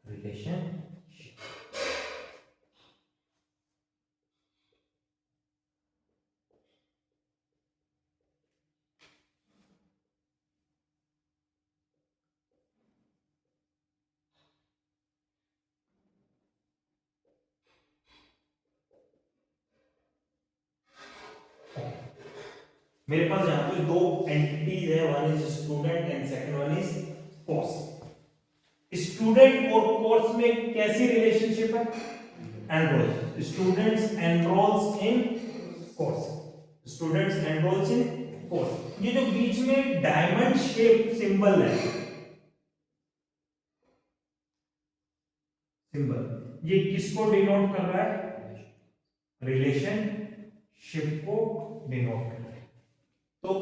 रिलेशनशिप मेरे पास यहां पे दो एंटिटीज है, one is student and second one is course. Student और कोर्स में कैसी रिलेशनशिप है, एनरोल्स, स्टूडेंट्स एनरोल्स इन कोर्स, स्टूडेंट्स एनरोल्स इन कोर्स। ये जो बीच में डायमंड शेप सिंबल है, सिंबल, ये किसको डिनोट कर रहा है, रिलेशनशिप को डिनोट कर रहा है। तो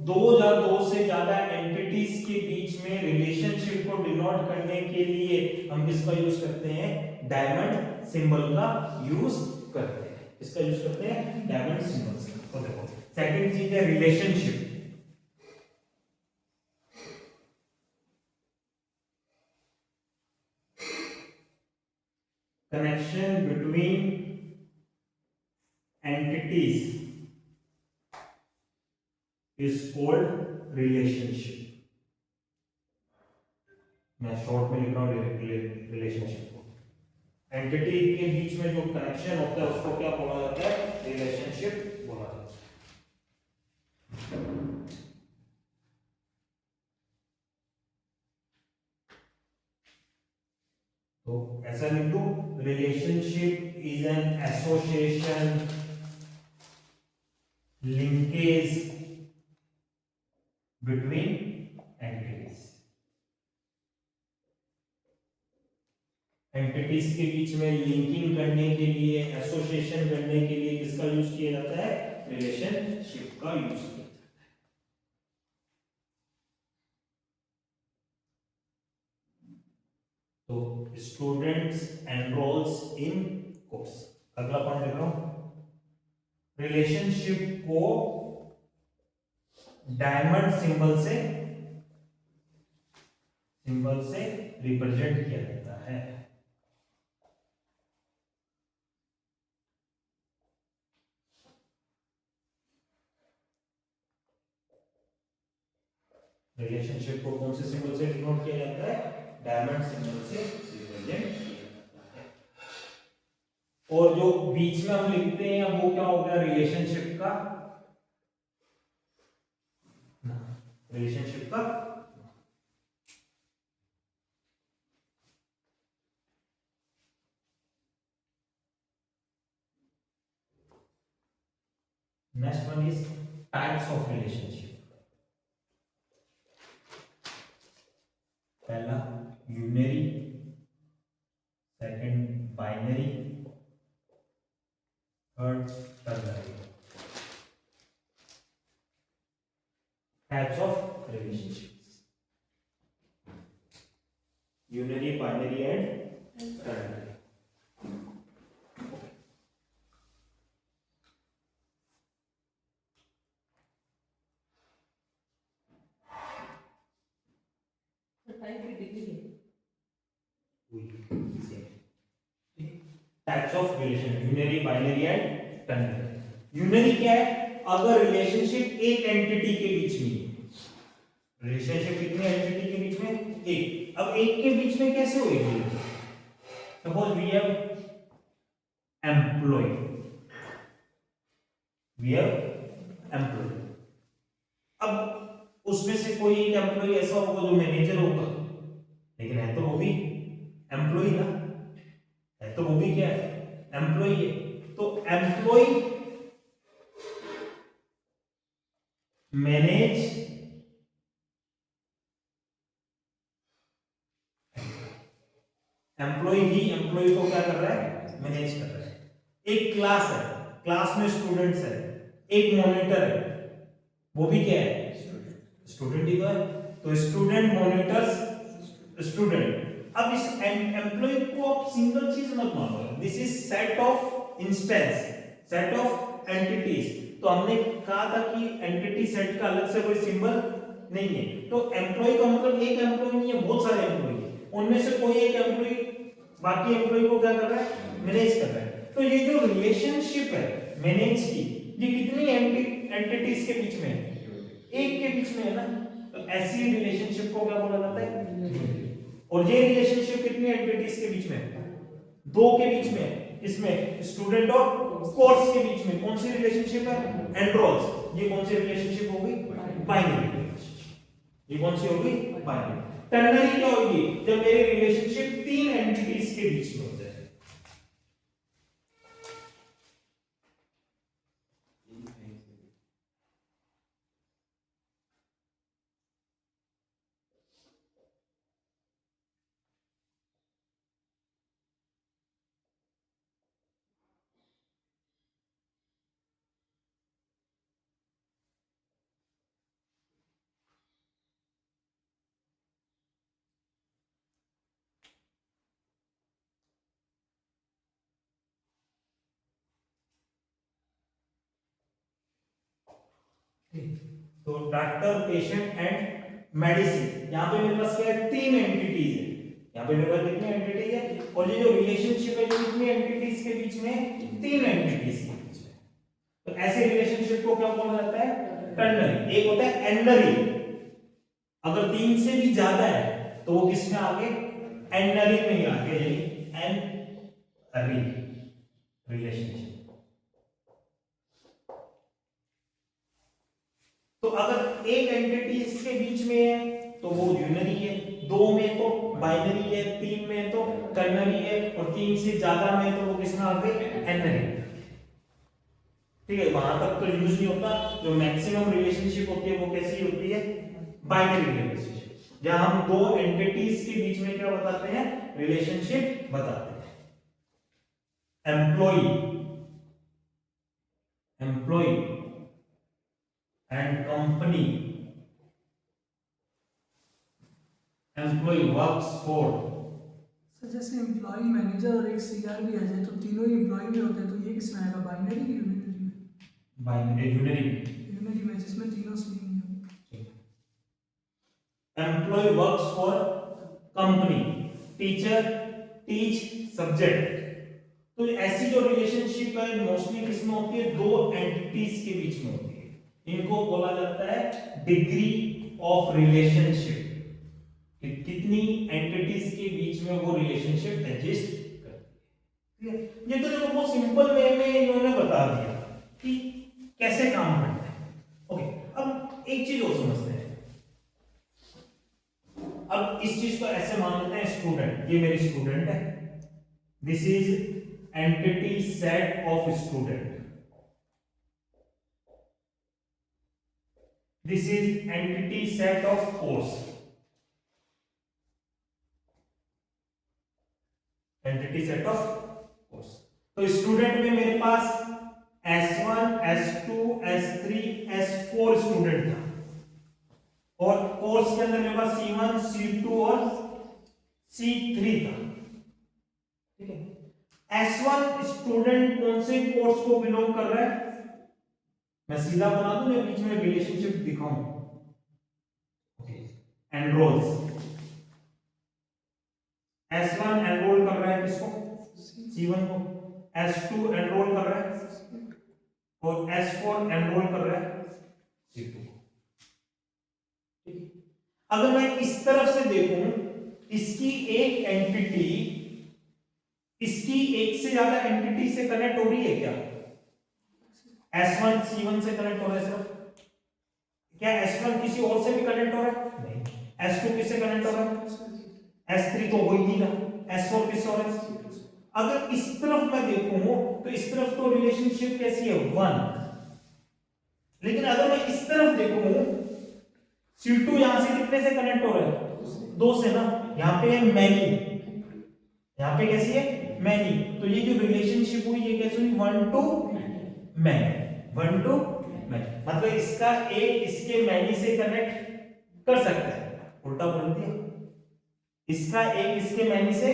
दो या दो से ज्यादा एंटिटीज के बीच में रिलेशनशिप को डिनोट करने के लिए हम किसका यूज करते हैं, डायमंड सिंबल का यूज करते हैं। इसका यूज करते हैं डायमंड सिंबल का। तो देखो सेकंड चीज है relationship. Connection between entities is called relationship। मैं शॉर्ट में लिख रहा हूं रिलेशनशिप को। एंटिटी के बीच में जो कनेक्शन होता है उसको क्या बोला जाता है, रिलेशनशिप बोला जाता है। तो ऐसा लिख दो, relationship is an association, linkage between entities. Entities के बीच में लिंकिंग करने के लिए, एसोसिएशन करने के लिए किसका यूज किया जाता है, रिलेशनशिप का यूज किया जाता है। तो स्टूडेंट्स एनरोल्स इन कोर्स, अगला पॉइंट लिख रहा हूं, रिलेशनशिप को डायमंड सिंबल से रिप्रेजेंट किया जाता है। रिलेशनशिप को कौन से सिंबल से डिनोट किया जाता है? डायमंड सिंबल से रिप्रेजेंट किया जाता है। और जो बीच में हम लिखते हैं वो क्या हो गया? रिलेशनशिप का next one is types of relationship. पहला unary, second binary, third ternary. Types of relationship, unary, binary and ternary. Types of relation, unary, binary and ternary. Unary क्या है? अगर रिलेशनशिप एक एंटिटी के बीच में, रिलेशनशिप कितने एंटिटी के बीच में? एक। अब एक के बीच में कैसे होगी? सपोज वी हैव एम्प्लॉय, अब उसमें से कोई एक एम्प्लॉय ऐसा होगा जो मैनेजर होगा, लेकिन है तो वो भी एम्प्लॉय ना, है तो वो भी क्या है? एम्प्लॉय है। तो एम्प्लॉय मैनेज एम्प्लॉय ही एम्प्लॉय को क्या कर रहा है? मैनेज कर रहा है। एक क्लास है, क्लास में स्टूडेंट्स है, एक मॉनिटर है, वो भी क्या है? स्टूडेंट ही तो है। तो स्टूडेंट मॉनिटर्स स्टूडेंट। अब इस एम्प्लॉय को आप सिंगल चीज मत मानो, this is set of instance, set of entities. तो हमने कहा था कि एंटिटी सेट का अलग से कोई सिंबल नहीं है। तो एम्प्लॉय का मतलब एक एम्प्लॉय नहीं है, बहुत सारे एम्प्लॉय है, उनमें से कोई एक एम्प्लॉय बाकी एम्प्लॉय को क्या कर रहा है? मैनेज कर रहा है। तो ये जो रिलेशनशिप है मैनेज की, ये कितनी एंटिटीज के बीच में है? एक के बीच में है ना। तो ऐसी रिलेशनशिप को क्या बोला जाता है? और ये रिलेशनशिप कितनी एंटिटीज के बीच में है? दो के बीच में। इसमें स्टूडेंट और कोर्स के बीच में कौन सी रिलेशनशिप है? एंड्रोल्स। ये कौन सी रिलेशनशिप होगी? Binary relationship. ये कौन सी होगी? बाइनरी। टर्नरी क्या होगी? जब मेरी रिलेशनशिप तीन एंटिटीज के बीच में हो जाए। तो डॉक्टर, पेशेंट एंड मेडिसिन, यहां पे मेरे पास क्या है? तीन एंटिटीज है। यहां पे मेरे पास कितनी एंटिटीज है? और ये जो रिलेशनशिप है, जो कितनी एंटिटीज के बीच में? तीन एंटिटीज के बीच में। तो ऐसे रिलेशनशिप को क्या बोला जाता है? टर्नरी। एक होता है एनरी, अगर तीन से भी ज्यादा है तो वो किसमें आगे? एनरी में ही आगे, एनरी रिलेशनशिप। तो अगर एक एंटिटी इसके बीच में है तो वो यूनरी है, दो में तो बाइनरी है, तीन में तो टर्नरी है, और तीन से ज्यादा में तो वो किसमें आ गए? एनरी। ठीक है, वहां तक तो यूज नहीं होता। जो मैक्सिमम रिलेशनशिप होती है वो कैसी होती है? बाइनरी रिलेशनशिप, जहां हम दो एंटिटीज के बीच में क्या बताते हैं? रिलेशनशिप बताते हैं। Employee and company, employee works for sir जैसे एम्प्लॉय मैनेजर और एक सीआर भी आ जाए तो तीनों ही एम्प्लॉय में होते हैं, तो ये किसमें आएगा, बाइनरी की यूनिटरी में? बाइनरी यूनिरी यूनिटरी में जिसमें तीनों सेम है। Employee works for company, teacher teach subject. तो ऐसी जो रिलेशनशिप है मोस्टली किसमें होती है, दो एंटिटीज के बीच में होती है। इनको बोला जाता है डिग्री ऑफ रिलेशनशिप, कि कितनी एंटिटीज के बीच में वो रिलेशनशिप एग्जिस्ट करती है। ये तो देखो बहुत सिंपल वे में इन्होंने बता दिया कि कैसे काम करता है। ओके, अब एक चीज और समझते हैं। अब इस चीज को ऐसे मान लेते हैं, स्टूडेंट, ये मेरी स्टूडेंट है, this is entity set of student, this is entity set of course, entity set of course. तो स्टूडेंट में मेरे पास S1 S2 S3 S4 student था, और कोर्स के अंदर मेरे पास C1 C2 और C3 था। ठीक है, S1 स्टूडेंट कौन से कोर्स को बिलोंग कर रहा है, मैं सीधा बना दूं या बीच में रिलेशनशिप दिखाऊं? एनरोल्स, S1 एनरोल कर रहा है किसको, C1 को, S2 एनरोल कर रहा है और S4 एनरोल कर रहा है C2 को। अगर मैं इस तरफ से देखूं, इसकी एक एंटिटी इसकी एक से ज्यादा एंटिटी से कनेक्ट हो रही है क्या? S1 C1 से कनेक्ट हो रहा है सिर्फ, क्या S1 किसी और से भी कनेक्ट हो रहा है? नहीं। S2 किससे कनेक्ट हो रहा है? S3 तो हो ही नहीं रहा। S4 किससे हो रहा है? अगर इस तरफ मैं देखूं तो इस तरफ तो रिलेशनशिप कैसी है, 1। लेकिन अगर मैं इस तरफ देखूं, C2 यहां से कितने से कनेक्ट हो रहा है? 2 से ना। यहां पे है मैनी, यहां पे कैसी है, मैनी। तो ये जो रिलेशनशिप हुई ये कैसे हुई, 1 to मैनी, 1 to मैनी। मतलब इसका एक इसके मैनी से कनेक्ट कर सकता है, उल्टा बोल दिया, इसका एक इसके मैनी से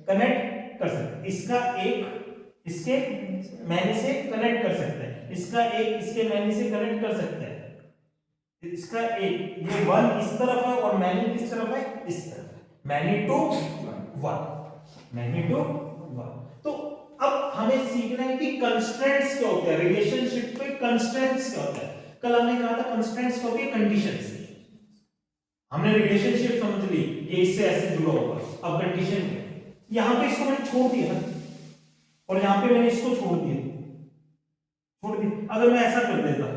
कनेक्ट कर सकता है, इसका एक इसके मैनी से कनेक्ट कर सकता है, इसका एक इसके मैनी से कनेक्ट कर सकता है, इसका एक, ये 1 इस तरफ है और मैनी किस तरफ है, इस तरफ है, मैनी टू 1, मैनी टू 1। तो अब हमें सीखना है कि कंस्ट्रेंट्स क्या होते हैं, रिलेशनशिप पे कंस्ट्रेंट्स क्या होता है। कल हमने कहा था कंस्ट्रेंट्स क्या होती है, कंडीशंस। हमने रिलेशनशिप समझ ली, ये इससे ऐसे जुड़ा होगा। अब कंडीशन क्या है, यहां पे इसको मैंने छोड़ दिया ना, और यहां पे मैंने इसको छोड़ दिया। अगर मैं ऐसा कर देता,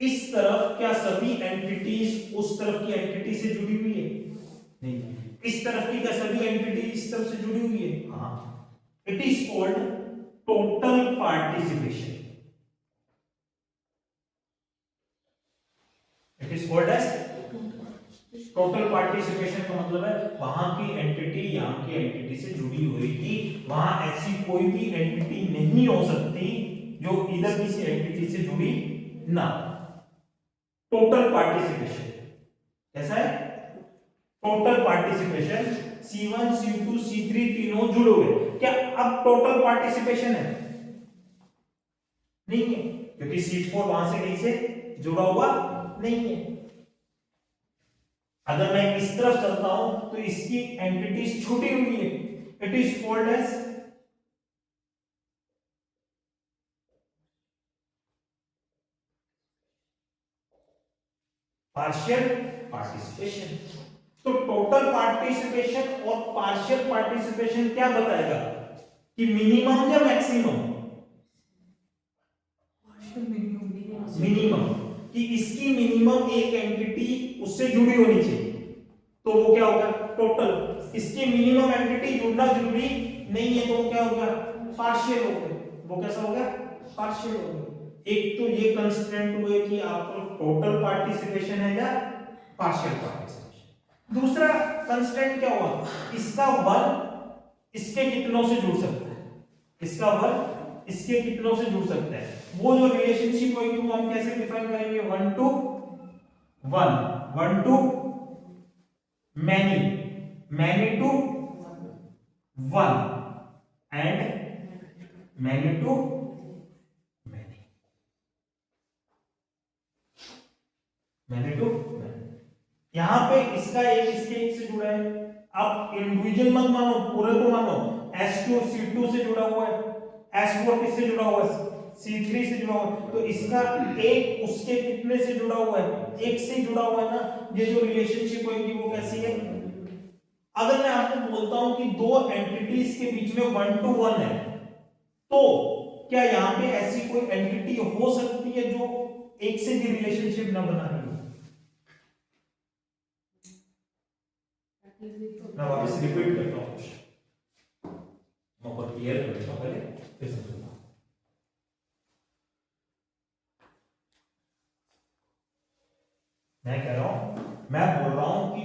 इस तरफ क्या सभी एंटिटीज उस तरफ की एंटिटी से जुड़ी हुई है? नहीं। इस तरफ की क्या सभी एंटिटी इस तरफ से जुड़ी हुई है? हाँ। It is called total participation, it is called as total participation. का मतलब है वहां की एंटिटी यहां की एंटिटी से जुड़ी हुई थी, वहां ऐसी कोई भी एंटिटी नहीं हो सकती जो इधर किसी एंटिटी से जुड़ी ना। टोटल पार्टिसिपेशन कैसा है, total participation, C1 C2 C3 तीनों जुड़े हुए, क्या अब टोटल पार्टिसिपेशन है? नहीं है, क्योंकि C4 वहां से कहीं से जुड़ा हुआ नहीं है। अगर मैं इस तरफ चलता हूं तो इसकी एंटिटीज छूटी हुई है, it is called as partial participation. तो टोटल पार्टिसिपेशन और पार्शियल पार्टिसिपेशन क्या बताएगा कि मिनिमम या मैक्सिमम? मिनिमम, कि इसकी मिनिमम एक एंटिटी उससे जुड़ी होनी चाहिए, तो वो क्या होगा, टोटल। इसकी मिनिमम एंटिटी जुड़ना जरूरी नहीं है, तो वो क्या होगा, पार्शियल हो गया। वो कैसा होगा, पार्शियल हो गया। एक तो ये कंस्ट्रेंट हुए कि आपको टोटल पार्टिसिपेशन है या पार्शियल पार्टिसिपेशन। दूसरा कंस्ट्रेंट क्या हुआ, इसका 1 इसके कितनों से जुड़ सकता है, इसका 1 इसके कितनों से जुड़ सकता है। वो जो रिलेशनशिप होगी वो हम कैसे डिफाइन करेंगे, 1 to 1, 1 to many to one and many to many यहां पे इसका एक इसके एक से जुड़ा है। अब इंडिविजुअल मत मानो, पूरे को मानो। S2 C2 से जुड़ा हुआ है, S4 किससे जुड़ा हुआ है, C3 से जुड़ा हुआ है, तो इसका एक उसके कितने से जुड़ा हुआ है, एक से जुड़ा हुआ है ना। ये जो रिलेशनशिप होगी वो कैसी है। अगर मैं आपको बोलता हूं कि दो एंटिटीज के बीच में 1 to 1 है, तो क्या यहां पे ऐसी कोई एंटिटी हो सकती है जो एक से भी रिलेशनशिप ना बना रही हो। मैं वापस रिपीट करता हूं, मैं और क्लियर कर देता हूं, पहले फिर समझूंगा। मैं कह रहा हूं, मैं बोल रहा हूं कि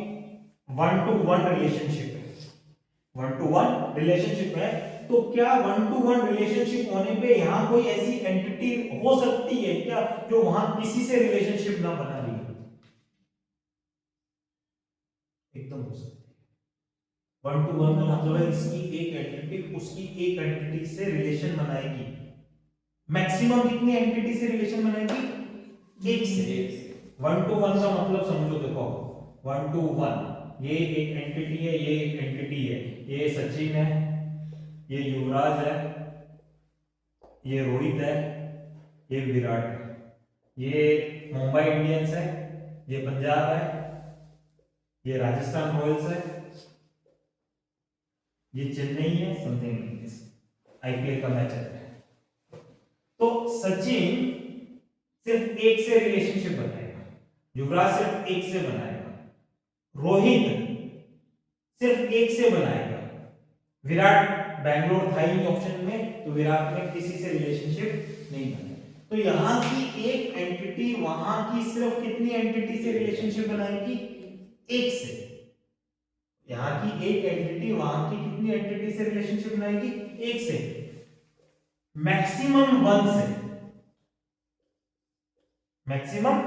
1 to 1 रिलेशनशिप है, 1 to 1 रिलेशनशिप है, तो क्या 1 to 1 रिलेशनशिप होने पे यहां कोई ऐसी एंटिटी हो सकती है क्या जो वहां किसी से रिलेशनशिप ना बना रही है। एकदम हो सकती है। 1 to 1 का मतलब है इसकी एक एंटिटी उसकी एक एंटिटी से रिलेशन बनाएगी। मैक्सिमम कितनी एंटिटी से रिलेशन बनाएगी, एक से। 1 to 1 का मतलब समझो, देखो 1 to 1 ये एक एंटिटी है, ये एक एंटिटी है, ये सचिन है, ये युवराज है, ये रोहित है, ये विराट है, ये मुंबई इंडियंस है, ये पंजाब है, ये राजस्थान रॉयल्स है, ये चेन्नई है, समथिंग आईपीएल का मैच है। तो सचिन सिर्फ एक से रिलेशनशिप बनाएगा, युवराज सिर्फ एक से बनाएगा, रोहित सिर्फ एक से बनाएगा, विराट बैंगलोर था ही ऑप्शन में, तो विराट ने किसी से रिलेशनशिप नहीं बनाई। तो यहां की एक एंटिटी वहां की सिर्फ कितनी एंटिटी से रिलेशनशिप बनाएगी, एक से। यहां की एक एंटिटी वहां की कितनी एंटिटी से रिलेशनशिप बनाएगी, एक से। मैक्सिमम 1 से, मैक्सिमम।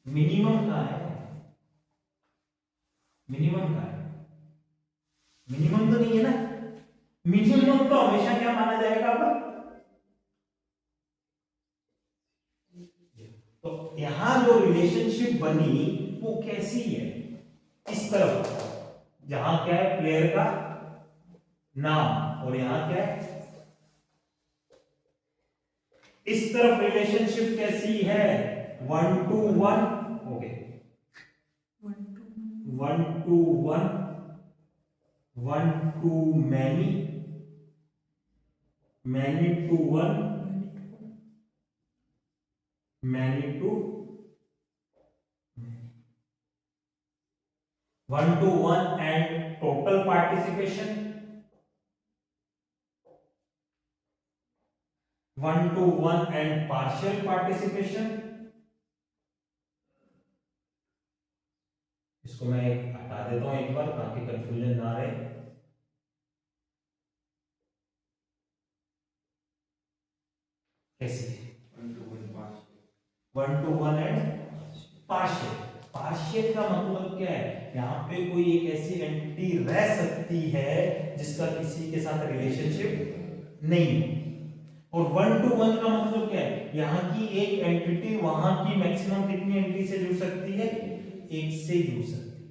मिनिमम कहां है, मिनिमम कहां है, मिनिमम तो नहीं है ना। मिनिमम तो हमेशा क्या माना जाएगा अब, तो यहां जो रिलेशनशिप बनी वो कैसी है, इस तरफ जहां क्या है प्लेयर का नाम, और यहां क्या है इस तरफ रिलेशनशिप कैसी है, 1 to 1 हो गए, 1 to 1, 1 to many, many to 1, many to 1 to 1 and total participation, 1 to 1 and partial participation। इसको मैं हटा देता हूं एक बार ताकि कंफ्यूजन ना रहे। कैसे 1 to 1 एंड पार्शियल। पार्शियल का मतलब क्या है, यहां पे कोई एक ऐसी एंटिटी रह सकती है जिसका किसी के साथ रिलेशनशिप नहीं है। और 1 to 1 का मतलब क्या है, यहां की एक एंटिटी वहां की मैक्सिमम कितनी एंटिटी से जुड़ सकती है, एक से जुड़ सकती है।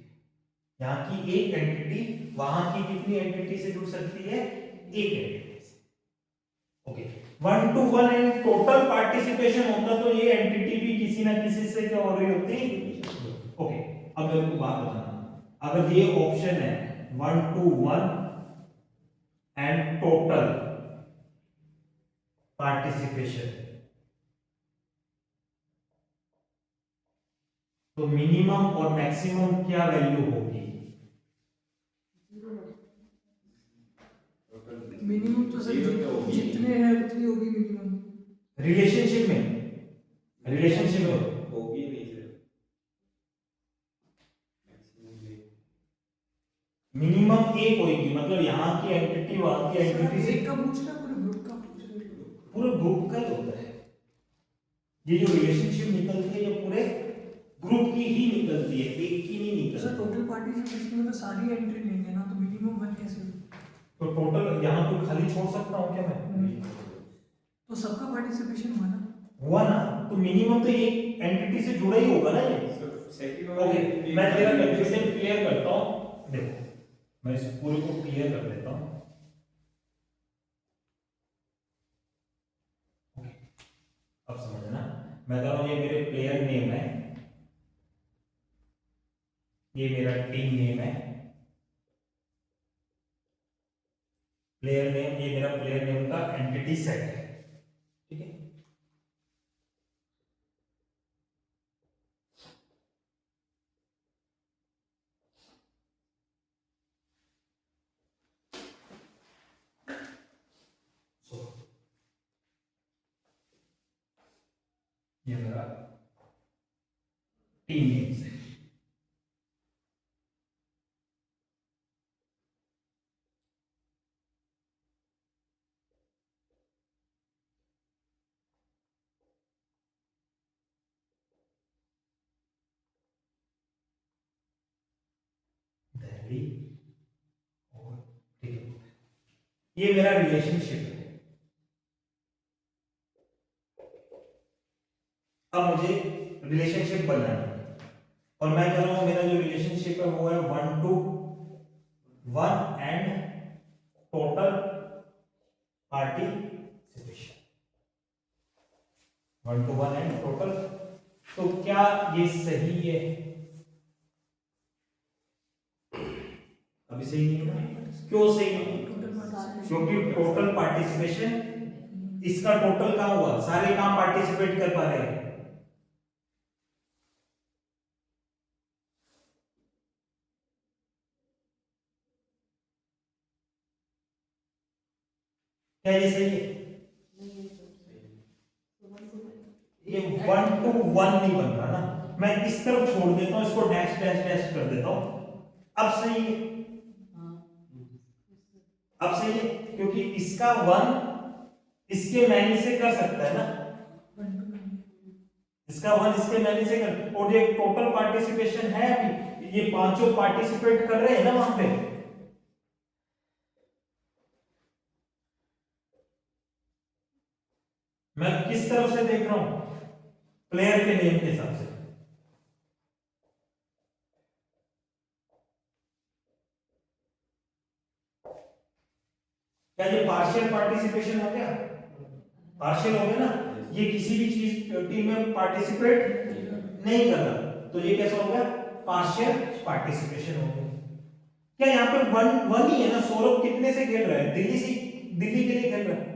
यहां की एक एंटिटी वहां की कितनी एंटिटी से जुड़ सकती है, एक एंटिटी से। Okay, 1 to 1 and total participation होता तो ये एंटिटी भी किसी ना किसी से क्या हो रही होती। ओके, अब मेरे को बात बताना, अगर ये ऑप्शन है 1 to 1 एंड टोटल पार्टिसिपेशन, तो मिनिमम और मैक्सिमम क्या वैल्यू होगी, मिनिमम तो सर जितने हैं उतनी होगी मिनिमम। रिलेशनशिप में, रिलेशनशिप में होगी नहीं सर, मिनिमम एक होगी, मतलब यहाँ की एंटिटी वहां की एंटिटी से। एक का पूछ रहा, पूरे ग्रुप का पूछ रहा। पूरे ग्रुप का ही होता है ये जो रिलेशनशिप निकलती है, ये पूरे ग्रुप की की ही निकलती है, एक की नहीं सर निकलती। टोटल पार्टिसिपेशन में तो सारी एंट्री लेंगे ना, तो मिनिमम 1 कैसे होगा? तो टोटल यहाँ पे खाली छोड़ सकता हूँ क्या मैं? तो सबका पार्टिसिपेशन हुआ ना? हुआ ना, तो मिनिमम तो एक एंटिटी से जुड़ा ही होगा ना ये। ओके, मैं तेरा कंफ्यूजन क्लियर करता हूँ। देखो, मैं इस पूरे को क्लियर कर देता हूँ। अब समझना, मैं कह रहा हूँ ये मेरे प्लेयर नेम है, ये मेरा टीम नेम है, प्लेयर नेम, ये मेरा प्लेयर नेम का एंटिटी सेट है, ठीक है। ये मेरा टीम नेम से, दिल्ली, और ठीक है, ये मेरा रिलेशनशिप है। अब मुझे रिलेशनशिप बनाना है, और मैं कह रहा हूं मेरा जो रिलेशनशिप है वो है 1 to 1 and total participation, 1 to 1 and total. तो क्या ये सही है? अभी सही नहीं है। क्यों सही नहीं है? टोटल पार्टिसिपेशन क्योंकि टोटल पार्टिसिपेशन, इसका टोटल कहां हुआ? सारे कहां पार्टिसिपेट कर पा रहे हैं? क्या ये सही है? ये 1 to 1 नहीं बन रहा ना, मैं इस तरफ छोड़ देता हूं, इसको डैश डैश डैश कर देता हूं। अब सही है, अब सही है, क्योंकि इसका 1 इसके मैनी से कर सकता है ना, इसका 1 इसके मैनी से कर, और ये टोटल पार्टिसिपेशन है, अभी ये पांचों पार्टिसिपेट कर रहे हैं ना वहां पे। मैं किस तरफ से देख रहा हूं? प्लेयर के नेम के हिसाब से। क्या ये पार्शियल पार्टिसिपेशन हो गया? पार्शियल हो गया ना, ये किसी भी चीज टीम में पार्टिसिपेट नहीं कर रहा, तो ये कैसा हो गया? पार्शियल पार्टिसिपेशन हो गया। क्या यहाँ पे 1 ही है ना? सौरभ कितने से खेल रहा है? दिल्ली से, दिल्ली के लिए खेल रहा है।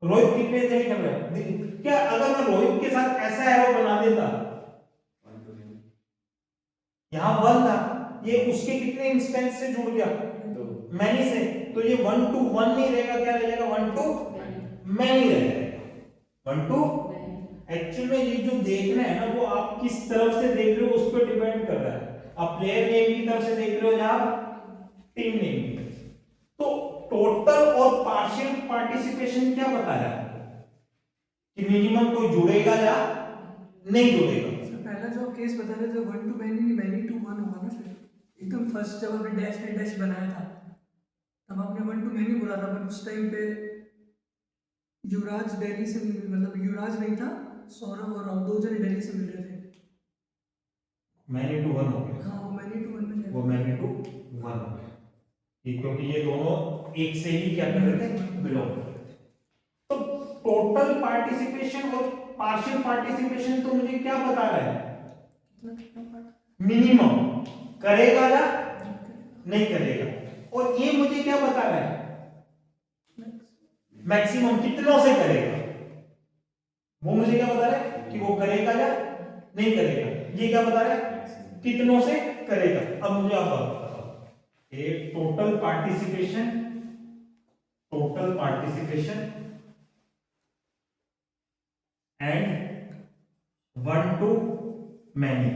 रोहित कितने से खेल रहा है? दिल्ली। क्या अगर मैं रोहित के साथ ऐसा एरो बना देता, यहाँ 1 था, ये उसके कितने इंस्टेंस से जुड़ गया? मैनी से, तो ये 1 to 1 नहीं रहेगा, क्या रहेगा? 1 to मैनी रहेगा, 1 to। एक्चुअल में ये जो देखना है ना, वो आप किस तरफ से देख रहे हो उस पर डिपेंड कर रहा है। आप प्लेयर नेम की तरफ से देख रहे हो या टीम नेम की तरफ से। तो टोटल और पार्शियल पार्टिसिपेशन क्या बताया कि मिनिमम कोई जुड़ेगा या नहीं जुड़ेगा? पहला जो केस बता रहे थे 1 to मैनी, मैनी to 1 होगा ना। फिर एकदम फर्स्ट जब हमने डैश बनाया था तब आपने 1 to मैनी बोला था, बट उस टाइम पे युवराज दिल्ली से मिल, मतलब युवराज नहीं था, सौरभ और दो जने दिल्ली से मिल रहे थे। मैनी टू 1 हो गया। हाँ, वो मैनी to 1 में वो मैनी टू 1 हो गया, क्योंकि ये दोनों एक से ही क्या कर रहे थे? बिलोंग कर रहे थे। तो टोटल पार्टिसिपेशन और पार्शियल पार्टिसिपेशन तो मुझे क्या बता रहा है? मिनिमम करेगा या नहीं करेगा, और ये मुझे क्या बता रहा है? मैक्सिमम कितनों से करेगा। वो मुझे क्या बता रहा है कि वो करेगा या नहीं करेगा। ये क्या बता रहा है? कितनों से करेगा। अब मुझे आप बात बताओ, एक total participation and 1 to many,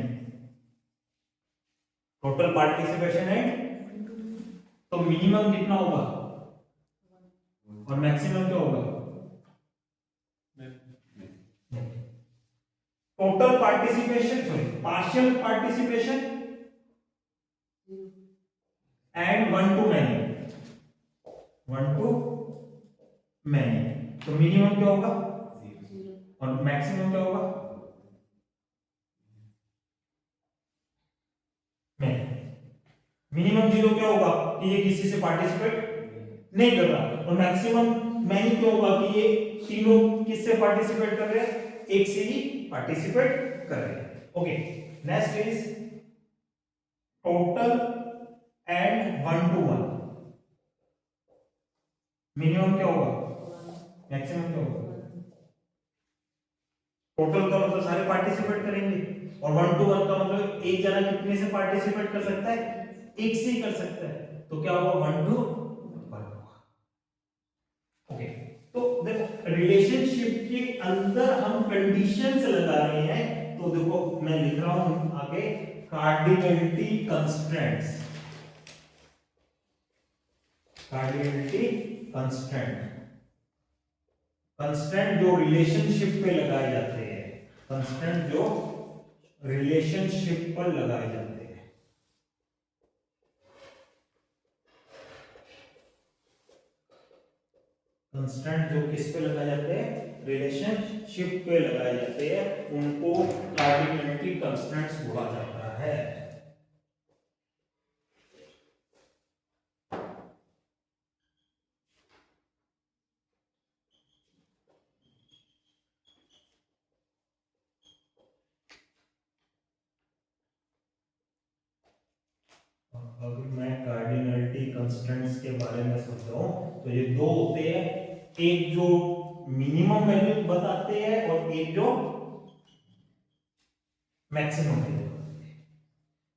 total participation and, तो मिनिमम कितना होगा और मैक्सिमम क्या होगा? Total participation, sorry partial participation and one to many, one to many. तो मिनिमम क्या होगा और मैक्सिमम क्या होगा मैनी। मिनिमम 0 क्या होगा कि ये किसी से पार्टिसिपेट नहीं कर रहा, और मैक्सिमम मैनी क्या होगा कि ये तीनों किससे पार्टिसिपेट कर रहे हैं, एक से ही पार्टिसिपेट कर रहे हैं। Okay, next is total and one to one. Minimum क्या होगा, मैक्सिमम क्या होगा। टोटल का मतलब सारे पार्टिसिपेट करेंगे, और वन टू वन का मतलब एक जना कितने से पार्टिसिपेट कर सकता है, एक से ही कर सकता है। तो क्या होगा, वन टू वन। ओके, तो देखो रिलेशनशिप के अंदर हम कंडीशंस लगा रहे हैं। तो देखो मैं लिख रहा हूं आगे, cardinality constraints, cardinality constraint, constraint जो रिलेशनशिप पे लगाए जाते हैं, कंस्ट्रेंट जो रिलेशनशिप पर लगाए जाते हैं। कंस्ट्रेंट जो किस पे लगाए जाते हैं, रिलेशनशिप पे लगाए जाते हैं, उनको कार्डिनलिटी कंस्ट्रेंट्स बोला जाता है। अगर मैं कार्डिनलिटी कंस्ट्रेंट्स के बारे में समझाऊं तो ये दो होते हैं, एक जो मिनिमम वैल्यू बताते हैं और एक जो मैक्सिमम वैल्यू बताते हैं।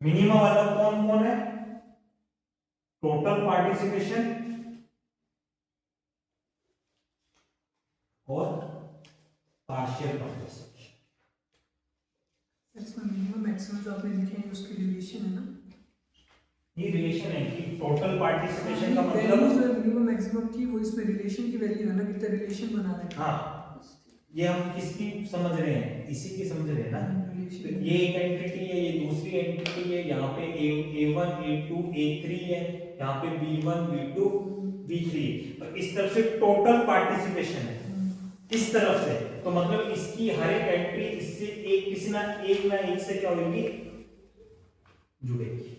मिनिमम वाला कौन कौन है, टोटल पार्टिसिपेशन और पार्शियल पार्टिसिपेशन। इसमें मिनिमम मैक्सिमम जो आपने लिखे हैं उसकी रिलेशन है ना, ये रिलेशन है कि टोटल पार्टिसिपेशन का वैल्यू मतलब, जो है मिनिमम मैक्सिमम की, वो इसमें रिलेशन की वैल्यू है ना, कितना रिलेशन बना रहे हैं। हाँ ये हम किसकी समझ रहे हैं, इसी की समझ रहे हैं ना। तो ये एक एंटिटी है, ये दूसरी एंटिटी है, यहाँ पे A1 A2 A3 है, यहाँ पे B1 B2 B3। तो इस तरफ से टोटल पार्टिसिपेशन है, इस तरफ से, तो मतलब इसकी हर एक एंट्री इससे एक किसी ना एक से क्या होगी, जुड़ेगी।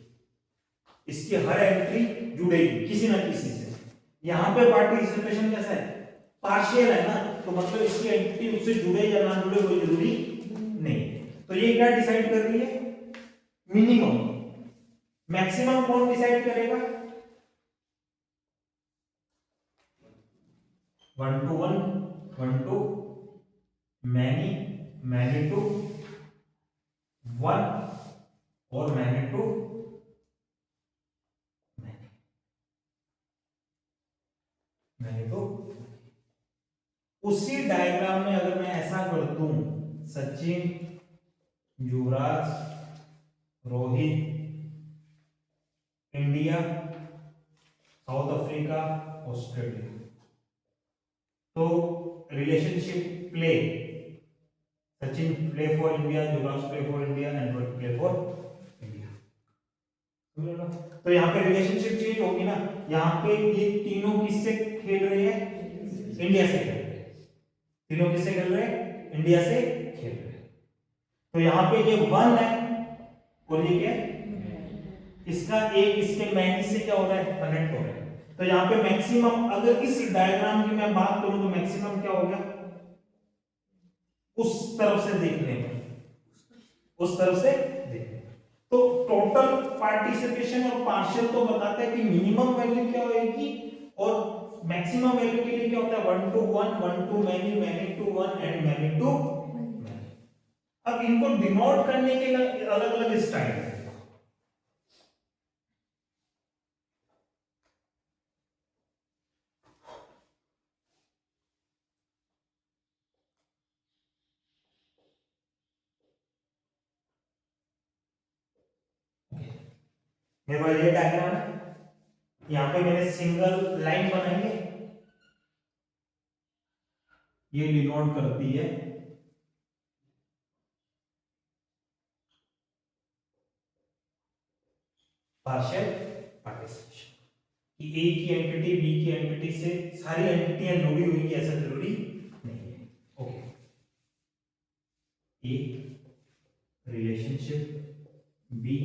इसकी हर एंट्री जुड़ेगी किसी ना किसी से। यहाँ पे पार्टिसिपेशन कैसा है, पार्शियल है ना, तो मतलब इसकी एंटिटी उससे जुड़े या ना जुड़े कोई जरूरी नहीं। तो ये क्या डिसाइड कर रही है, मिनिमम। मैक्सिमम कौन डिसाइड करेगा, one to one, one to many, many to one और many to many, many to. उसी डायग्राम में अगर मैं ऐसा कर दूं, Sachin, Yuvraj, Rohit, India, South Africa, Australia, तो relationship play, Sachin play for India, Yuvraj play for India and Rohit play for India. तो यहाँ पे रिलेशनशिप चेंज होगी ना, यहाँ पे ये तीनों किससे खेल रहे हैं, इंडिया से खेल रहे हैं, तीनों किससे खेल रहे हैं, इंडिया से खेल रहे हैं। तो यहाँ पे ये वन है और ये क्या है, इसका एक इसके मैनी से क्या हो रहा है, कनेक्ट हो रहा है। तो यहाँ पे मैक्सिमम, अगर इस डायग्राम की मैं बात करूं तो मैक्सिमम क्या हो गया, उस तरफ से देखने में, उस तरफ से देखने। तो टोटल पार्टिसिपेशन और पार्शियल तो बताते हैं कि मिनिमम वैल्यू क्या होगी, और मैक्सिमम वैल्यू के लिए क्या होता है, one to one, one to many, many to one and many to many. अब इनको डिनोट करने के अलग अलग स्टाइल है। मेरे पास ये डायग्राम है, यहाँ पे मैंने सिंगल लाइन बनाई है, ये डिनोट करती है पार्शियल पार्टिसिपेशन कि ए की एंटिटी बी की एंटिटी से सारी एंटिटियां जुड़ी हुई है ऐसा जरूरी नहीं है। Okay, A relationship be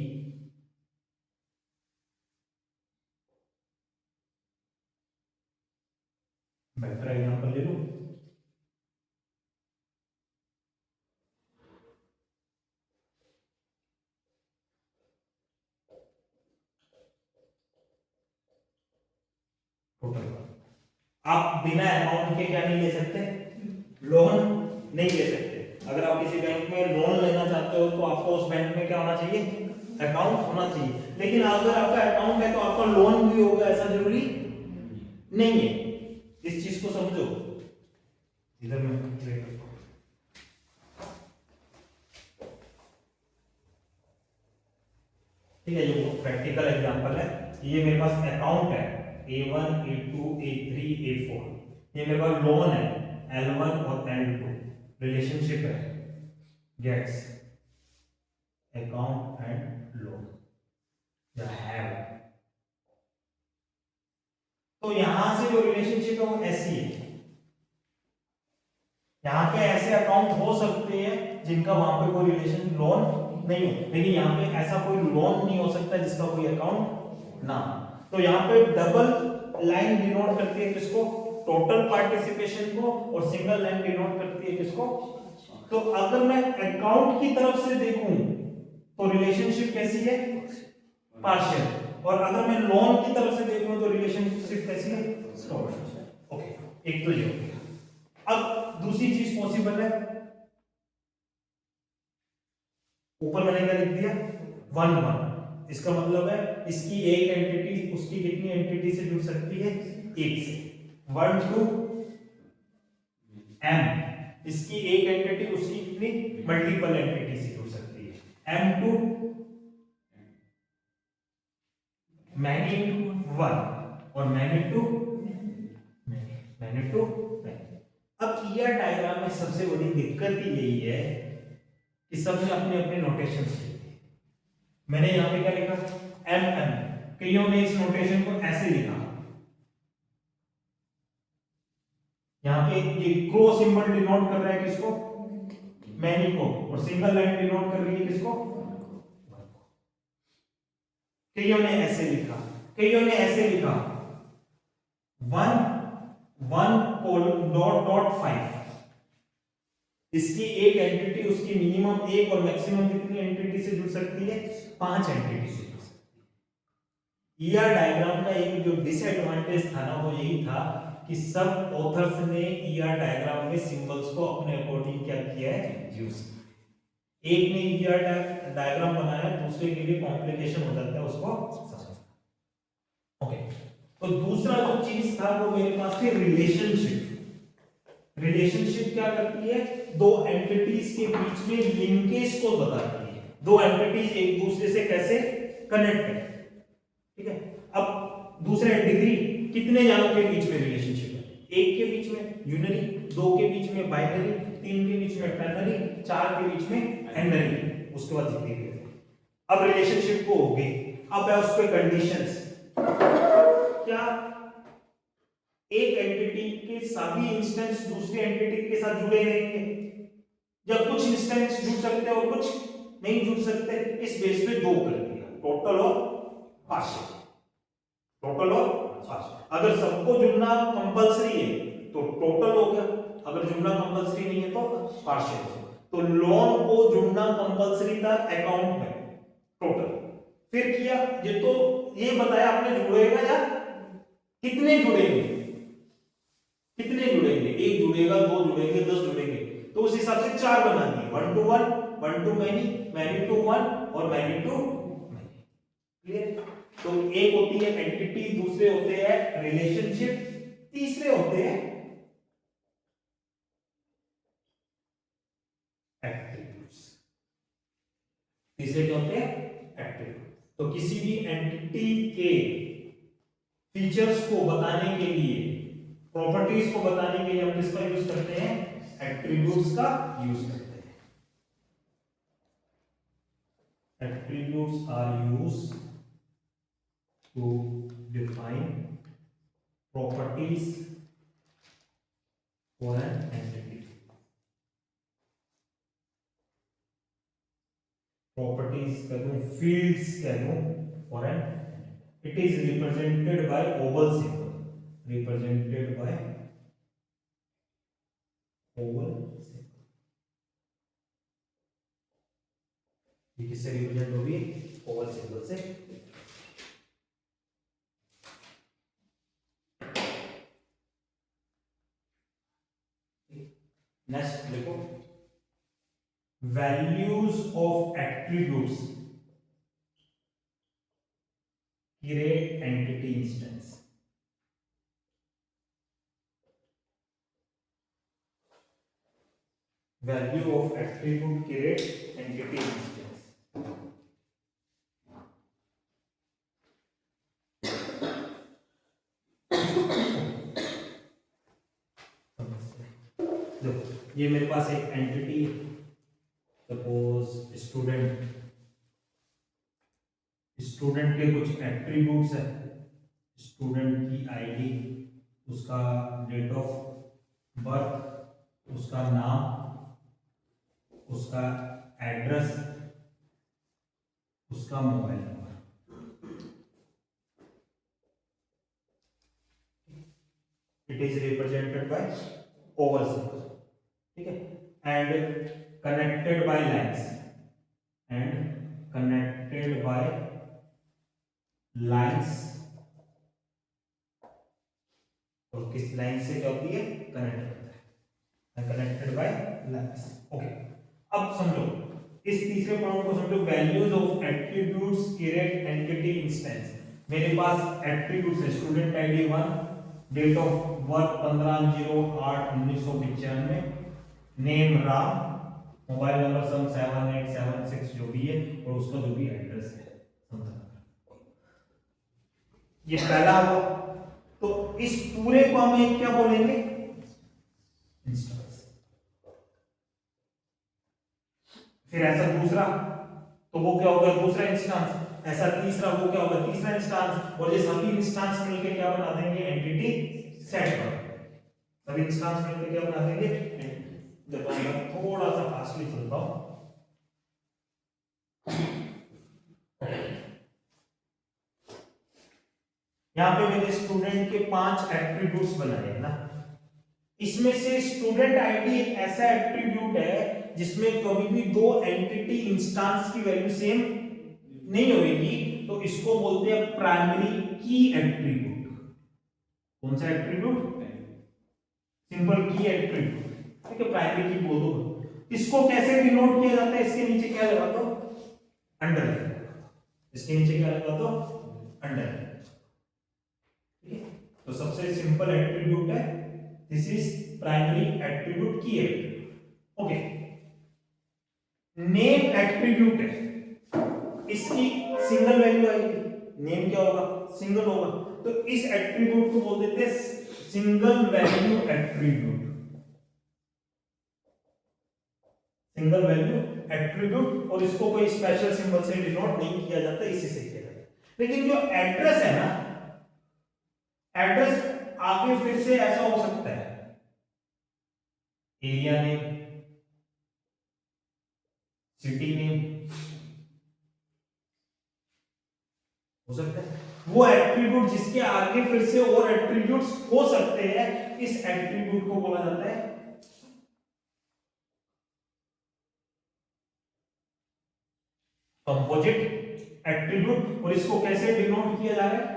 better example ले लो। टोटल आप बिना अमाउंट के क्या नहीं ले सकते, लोन नहीं ले सकते। अगर आप किसी बैंक में लोन लेना चाहते हो तो आपको उस बैंक में क्या होना चाहिए, अकाउंट होना चाहिए। लेकिन अगर आपका अकाउंट है तो आपका लोन भी होगा ऐसा जरूरी नहीं है। इस चीज को समझो। इधर मैं क्लियर करता हूं। ठीक है, ये प्रैक्टिकल एग्जांपल है। ये मेरे पास अकाउंट है A1 A2 A3 A4, ये मेरे पास लोन है L1 और L2, रिलेशनशिप है गेट्स अकाउंट एंड लोन या हैव। तो यहां से जो रिलेशनशिप है वो ऐसी है। यहाँ पे ऐसे अकाउंट हो सकते हैं जिनका वहां पे कोई रिलेशन लोन नहीं हो, लेकिन यहाँ पे ऐसा कोई लोन नहीं हो सकता जिसका कोई अकाउंट ना। तो यहाँ पे डबल लाइन डिनोट करती है किसको, टोटल पार्टिसिपेशन को, और सिंगल लाइन डिनोट करती है किसको। तो अगर मैं अकाउंट की तरफ से देखूं तो रिलेशनशिप कैसी है, पार्शियल, और अगर मैं लोन की तरफ से देखूं तो रिलेशनशिप कैसी है, टोटल। ओके, एक तो ये हो गया। अब दूसरी चीज पॉसिबल है, ऊपर मैंने क्या लिख दिया 1 1, इसका मतलब है इसकी एक एंटिटी उसकी कितनी एंटिटी से जुड़ सकती है, एक से। 1 2 m, इसकी एक एंटिटी उसकी कितनी मल्टीपल एंटिटी से जुड़ सकती है। m2 मैनी 1 और मैनी 2 मैनी 2। अब ईआर डायग्राम में सबसे बड़ी दिक्कत ही यही है कि सबने अपने अपने नोटेशन लिखे। मैंने यहां पे क्या लिखा एम एम, कईयों ने इस नोटेशन को ऐसे लिखा। यहां पे ये क्रॉस सिंबल डिनोट कर रहा है किसको, मैनी को, और सिंगल लाइन डिनोट कर रही है किसको। कईयों ने ऐसे लिखा, कईयों ने ऐसे लिखा 1 1 डॉट डॉट 5, इसकी एक एंटिटी उसकी मिनिमम एक और मैक्सिमम कितनी एंटिटी से जुड़ सकती है, 5 एंटिटी से जुड़ सकती है। ईआर डायग्राम का एक जो डिसएडवांटेज था ना वो यही था कि सब ऑथर्स ने ईआर डायग्राम में सिंबल्स को अपने अकॉर्डिंग क्या किया है, यूज। एक ने ईआर डायग्राम बनाया, दूसरे के लिए कॉम्प्लिकेशन हो जाता है उसको समझना। ओके, तो दूसरा जो चीज था वो मेरे पास थी रिलेशनशिप। रिलेशनशिप क्या करती है, दो एंटिटीज के बीच में लिंकेज को बताती है, दो एंटिटीज एक दूसरे से कैसे कनेक्ट है। ठीक है, अब दूसरा डिग्री, कितने जानों के बीच में रिलेशनशिप है, एक के बीच में यूनरी, दो के बीच में बाइनरी, तीन के बीच में टर्नरी, चार के बीच में एंडरी, उसके बाद जितनी भी। अब रिलेशनशिप को हो गई, अब है उस पे कंडीशंस। क्या एक एंटिटी के सभी इंस्टेंस दूसरी एंटिटी के साथ जुड़े रहेंगे, या कुछ इंस्टेंस जुड़ सकते हैं और कुछ नहीं जुड़ सकते। इस बेस पे दो कर दिया, टोटल और पार्शियल, टोटल और पार्शियल। अगर सबको जुड़ना कंपलसरी है तो टोटल हो गया, अगर जुड़ना कंपलसरी नहीं है तो पार्शियल हो गया। तो लोन को जुड़ना कंपलसरी था अकाउंट में, टोटल। फिर किया ये, तो ये बताया आपने जुड़ेगा या कितने जुड़ेंगे, कितने जुड़ेंगे, एक जुड़ेगा, दो जुड़ेंगे, 10 जुड़ेंगे, तो उस हिसाब से 4 बना दिए, 1 to 1, 1 to many, many to 1 और many to many। क्लियर। तो एक होती है एंटिटी, दूसरे होते हैं रिलेशनशिप, तीसरे होते हैं एट्रीब्यूट्स। तीसरे क्या होते हैं, एट्रीब्यूट। तो किसी भी एंटिटी के फीचर्स को बताने के लिए, प्रॉपर्टीज को बताने के लिए हम किसका यूज करते हैं, एट्रीब्यूट्स का यूज करते हैं। Attributes are used to define properties for an entity. Properties कह दूं, fields कह दूं for an entity. It is represented by oval symbol. Represented by oval symbol. ये किससे रिप्रेजेंट होगी? ओवल सिंबल से. नेक्स्ट देखो, values of attributes create entity instance. Value of attribute create entity instance. देखो, ये मेरे पास एक एंटिटी, सपोज स्टूडेंट. स्टूडेंट के कुछ एट्रीब्यूट्स है. स्टूडेंट की आईडी, उसका डेट ऑफ बर्थ, उसका नाम, उसका एड्रेस, उसका mobile number. It is represented by Oval symbol. ठीक है. And connected by lines. And connected by lines. और किस लाइन से क्या होती है? कनेक्ट होता है. Connected by lines. ओके. अब समझो इस तीसरे पॉइंट को समझो. Values of attributes create entity instance. मेरे पास एट्रीब्यूट्स है. Student ID 1, date of birth 15/08/1995, name Ram, mobile number 7876 जो भी है, और उसका जो भी एड्रेस है. ये पहला हुआ. तो इस पूरे को हम एक क्या बोलेंगे? इंस्टेंस. फिर ऐसा दूसरा, तो वो क्या होगा? दूसरा इंस्टेंस. ऐसा तीसरा, वो क्या होगा? तीसरा इंस्टेंस. और ये सभी इंस्टेंस मिलकर क्या बना देंगे? एंटिटी सेट बना देंगे. सभी इंस्टेंस मिलकर क्या बना देंगे? देखो मैं थोड़ा सा फास्टली चलता हूं. यहां पे मैंने स्टूडेंट के 5 एट्रीब्यूट्स बनाए हैं ना. इसमें से स्टूडेंट आईडी एक ऐसा एट्रीब्यूट है जिसमें कभी भी दो एंटिटी इंस्टेंस की वैल्यू सेम नहीं होगी. तो इसको बोलते हैं प्राइमरी की एट्रीब्यूट. कौन सा एट्रीब्यूट? सिंपल की एट्रीब्यूट. ठीक है. प्राइमरी की बोल दो. इसको कैसे डिनोट किया जाता है? इसके नीचे क्या लगा दो? अंडर. इसके नीचे क्या लगा दो? अंडर. ठीक है. तो सबसे सिंपल एट्रीब्यूट है. दिस इज प्राइमरी एट्रीब्यूट की एट्रीब्यूट. ओके. नेम एट्रीब्यूट है. इसकी सिंगल वैल्यू आएगी. नेम क्या होगा? सिंगल होगा. तो इस एट्रीब्यूट को बोल देते हैं single value attribute. Single value attribute. और इसको कोई स्पेशल सिंबल से डिनोट नहीं किया जाता, इसी से किया जाता है. लेकिन जो एड्रेस है ना, एड्रेस आगे फिर से ऐसा हो सकता है. एरिया नेम, सिटी नेम हो सकता है. वो एट्रीब्यूट जिसके आगे फिर से और एट्रीब्यूट्स हो सकते हैं, इस एट्रीब्यूट को बोला जाता है कंपोजिट एट्रीब्यूट. और इसको कैसे डिनोट किया जा रहा है?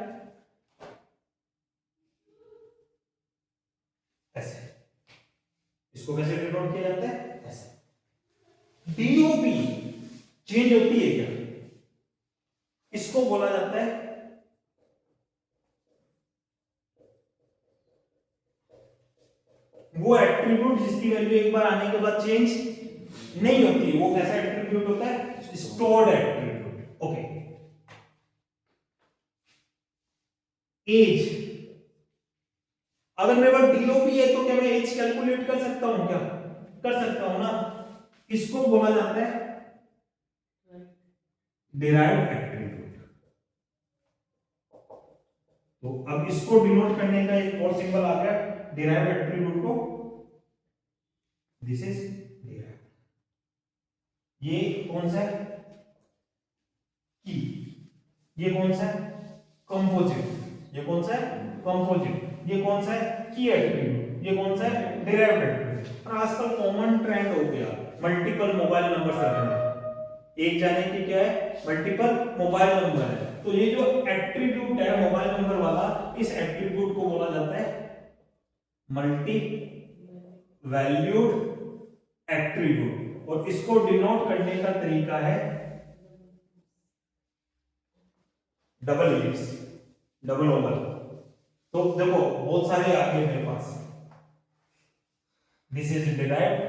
ऐसे. इसको कैसे डिनोट किया जाता है? ऐसे. डीओपी चेंज होती है क्या? इसको बोला जाता है वो एट्रीब्यूट जिसकी वैल्यू एक बार आने के बाद चेंज नहीं होती. वो कैसा एट्रीब्यूट होता है? Stored attribute. ओके. एज. अगर मेरे पास डीओपी है तो क्या मैं एज कैलकुलेट कर सकता हूं? क्या कर सकता हूं ना. इसको बोला जाता है डिराइव्ड एट्रीब्यूट. तो अब इसको डिनोट करने का एक और सिंबल आ गया डिराइव्ड एट्रीब्यूट को, दिस इज डिराइव्ड। ये कौन सा है? की। ये कौन सा है? कंपोजिट। ये कौन सा है? कंपोजिट। ये कौन सा है? की एट्रीब्यूट। ये कौन सा है? Derived attribute. और आजकल कॉमन ट्रेंड हो गया मल्टीपल मोबाइल नंबर रखना। एक जाने की क्या है? मल्टीपल मोबाइल नंबर है। तो ये जो एट्रीब्यूट है मोबाइल नंबर वाला, इस एट्रीब्यूट को बोला जाता है मल्टी वैल्यूड एट्रीब्यूट। और इसको डिनोट करने का तरीका है डबल इलिप्स, डबल ओवल। तो देखो बहुत सारे आ गए मेरे पास, this is derived,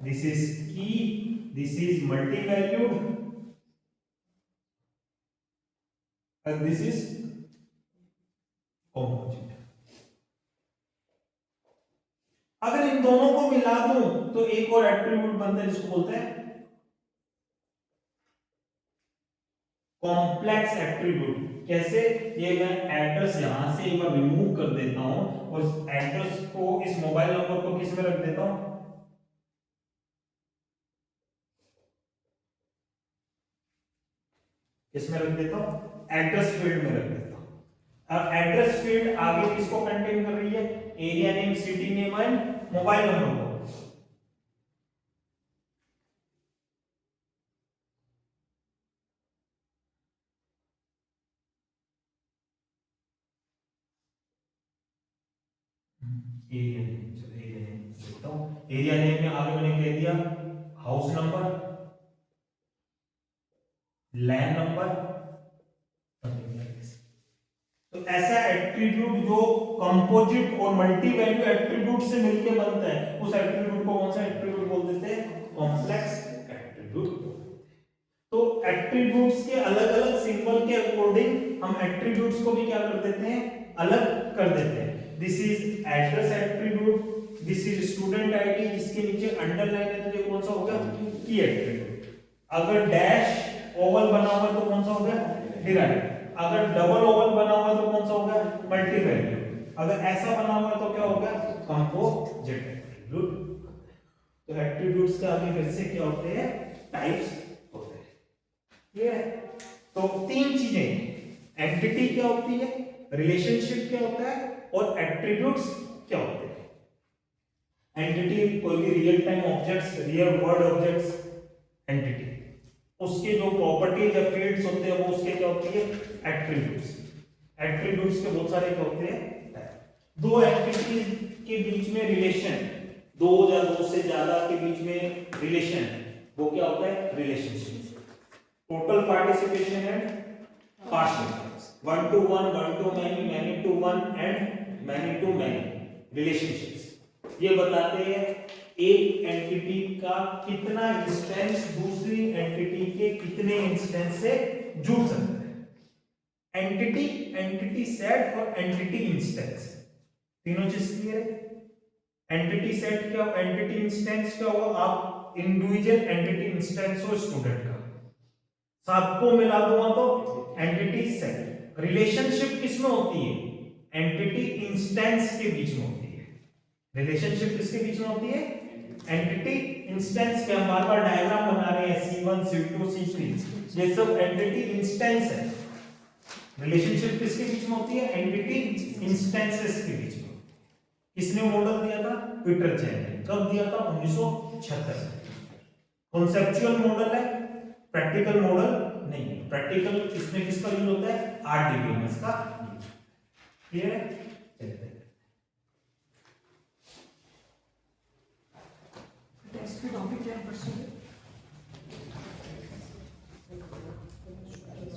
this is key, this is multi valued and this is composite। अगर इन दोनों को मिला दूं तो एक और एट्रीब्यूट बनता है जिसको बोलते हैं कॉम्प्लेक्स एट्रीब्यूट। कैसे? ये मैं एड्रेस यहां से एक बार रिमूव कर देता हूं और इस एड्रेस को, इस मोबाइल नंबर को किस में रख देता हूं? किस में रख देता हूं? एड्रेस फील्ड में रख देता हूं। अब एड्रेस फील्ड आगे किसको कंटेन कर रही है? Area name, city name and mobile number को। एरिया नेम, चलो एरिया नेम लिखता हूं। एरिया नेम में आगे मैंने कह दिया हाउस नंबर, लैंड नंबर। तो ऐसा एट्रीब्यूट जो कंपोजिट और मल्टी वैल्यू एट्रीब्यूट से मिलके बनता है, उस एट्रीब्यूट को कौन सा एट्रीब्यूट बोल देते हैं? Complex attribute. तो एट्रीब्यूट्स के अलग अलग सिंबल के अकॉर्डिंग हम एट्रीब्यूट्स को भी क्या कर देते हैं? अलग कर देते हैं। This is address attribute, this is student ID, जिसके नीचे अंडरलाइन है तो ये कौन सा हो गया? की एट्रीब्यूट। अगर डैश ओवल बना हुआ तो कौन सा हो गया? डिराइव्ड। अगर डबल ओवल बना हुआ तो कौन सा हो गया? Multi value. अगर ऐसा बना हुआ तो क्या हो गया? Composite attribute. तो एट्रीब्यूट्स के आगे फिर से क्या होते हैं? टाइप्स होते हैं। क्लियर है? तो तीन चीजें, एंटिटी क्या होती है, रिलेशनशिप क्या होता है और एट्रीब्यूट्स क्या होते हैं। एंटिटी कोई भी real time objects, real world objects, entity उसके जो प्रॉपर्टीज या फील्ड्स होते हैं वो उसके क्या होती है? एट्रीब्यूट्स। एट्रीब्यूट्स के बहुत सारे क्या होते हैं? दो एंटिटीज के बीच में रिलेशन, दो या दो से ज्यादा के बीच में रिलेशन, वो क्या होता है? Relationship. Total participation and partial, one to one, one to many, many to one and many to many relationships. ये बताते हैं एक एंटिटी का कितना इंस्टेंस दूसरी एंटिटी के कितने इंस्टेंस से जुड़ सकता है। एंटिटी, एंटिटी सेट और एंटिटी इंस्टेंस, तीनों चीज क्लियर है? एंटिटी सेट क्या, एंटिटी इंस्टेंस क्या हुआ? आप इंडिविजुअल एंटिटी इंस्टेंस हो स्टूडेंट का, सबको मिला दूंगा तो एंटिटी सेट। रिलेशनशिप किसमें होती है? एंटिटी इंस्टेंस के बीच में होती है। रिलेशनशिप किसके बीच में होती है? एंटिटी इंस्टेंस के। हम बार-बार डायग्राम बना रहे हैं C1, C2, C3, ये सब एंटिटी इंस्टेंस है। रिलेशनशिप किसके बीच में होती है? एंटिटी इंस्टेंसेस के बीच में। किसने मॉडल दिया था? पीटर चैन ने। कब दिया था? 1976। कॉन्सेप्चुअल मॉडल है, प्रैक्टिकल मॉडल नहीं है। प्रैक्टिकल इसमें किसका यूज होता है? RDBMS का। क्लियर है? चलते हैं टेस्ट के टॉपिक क्या है?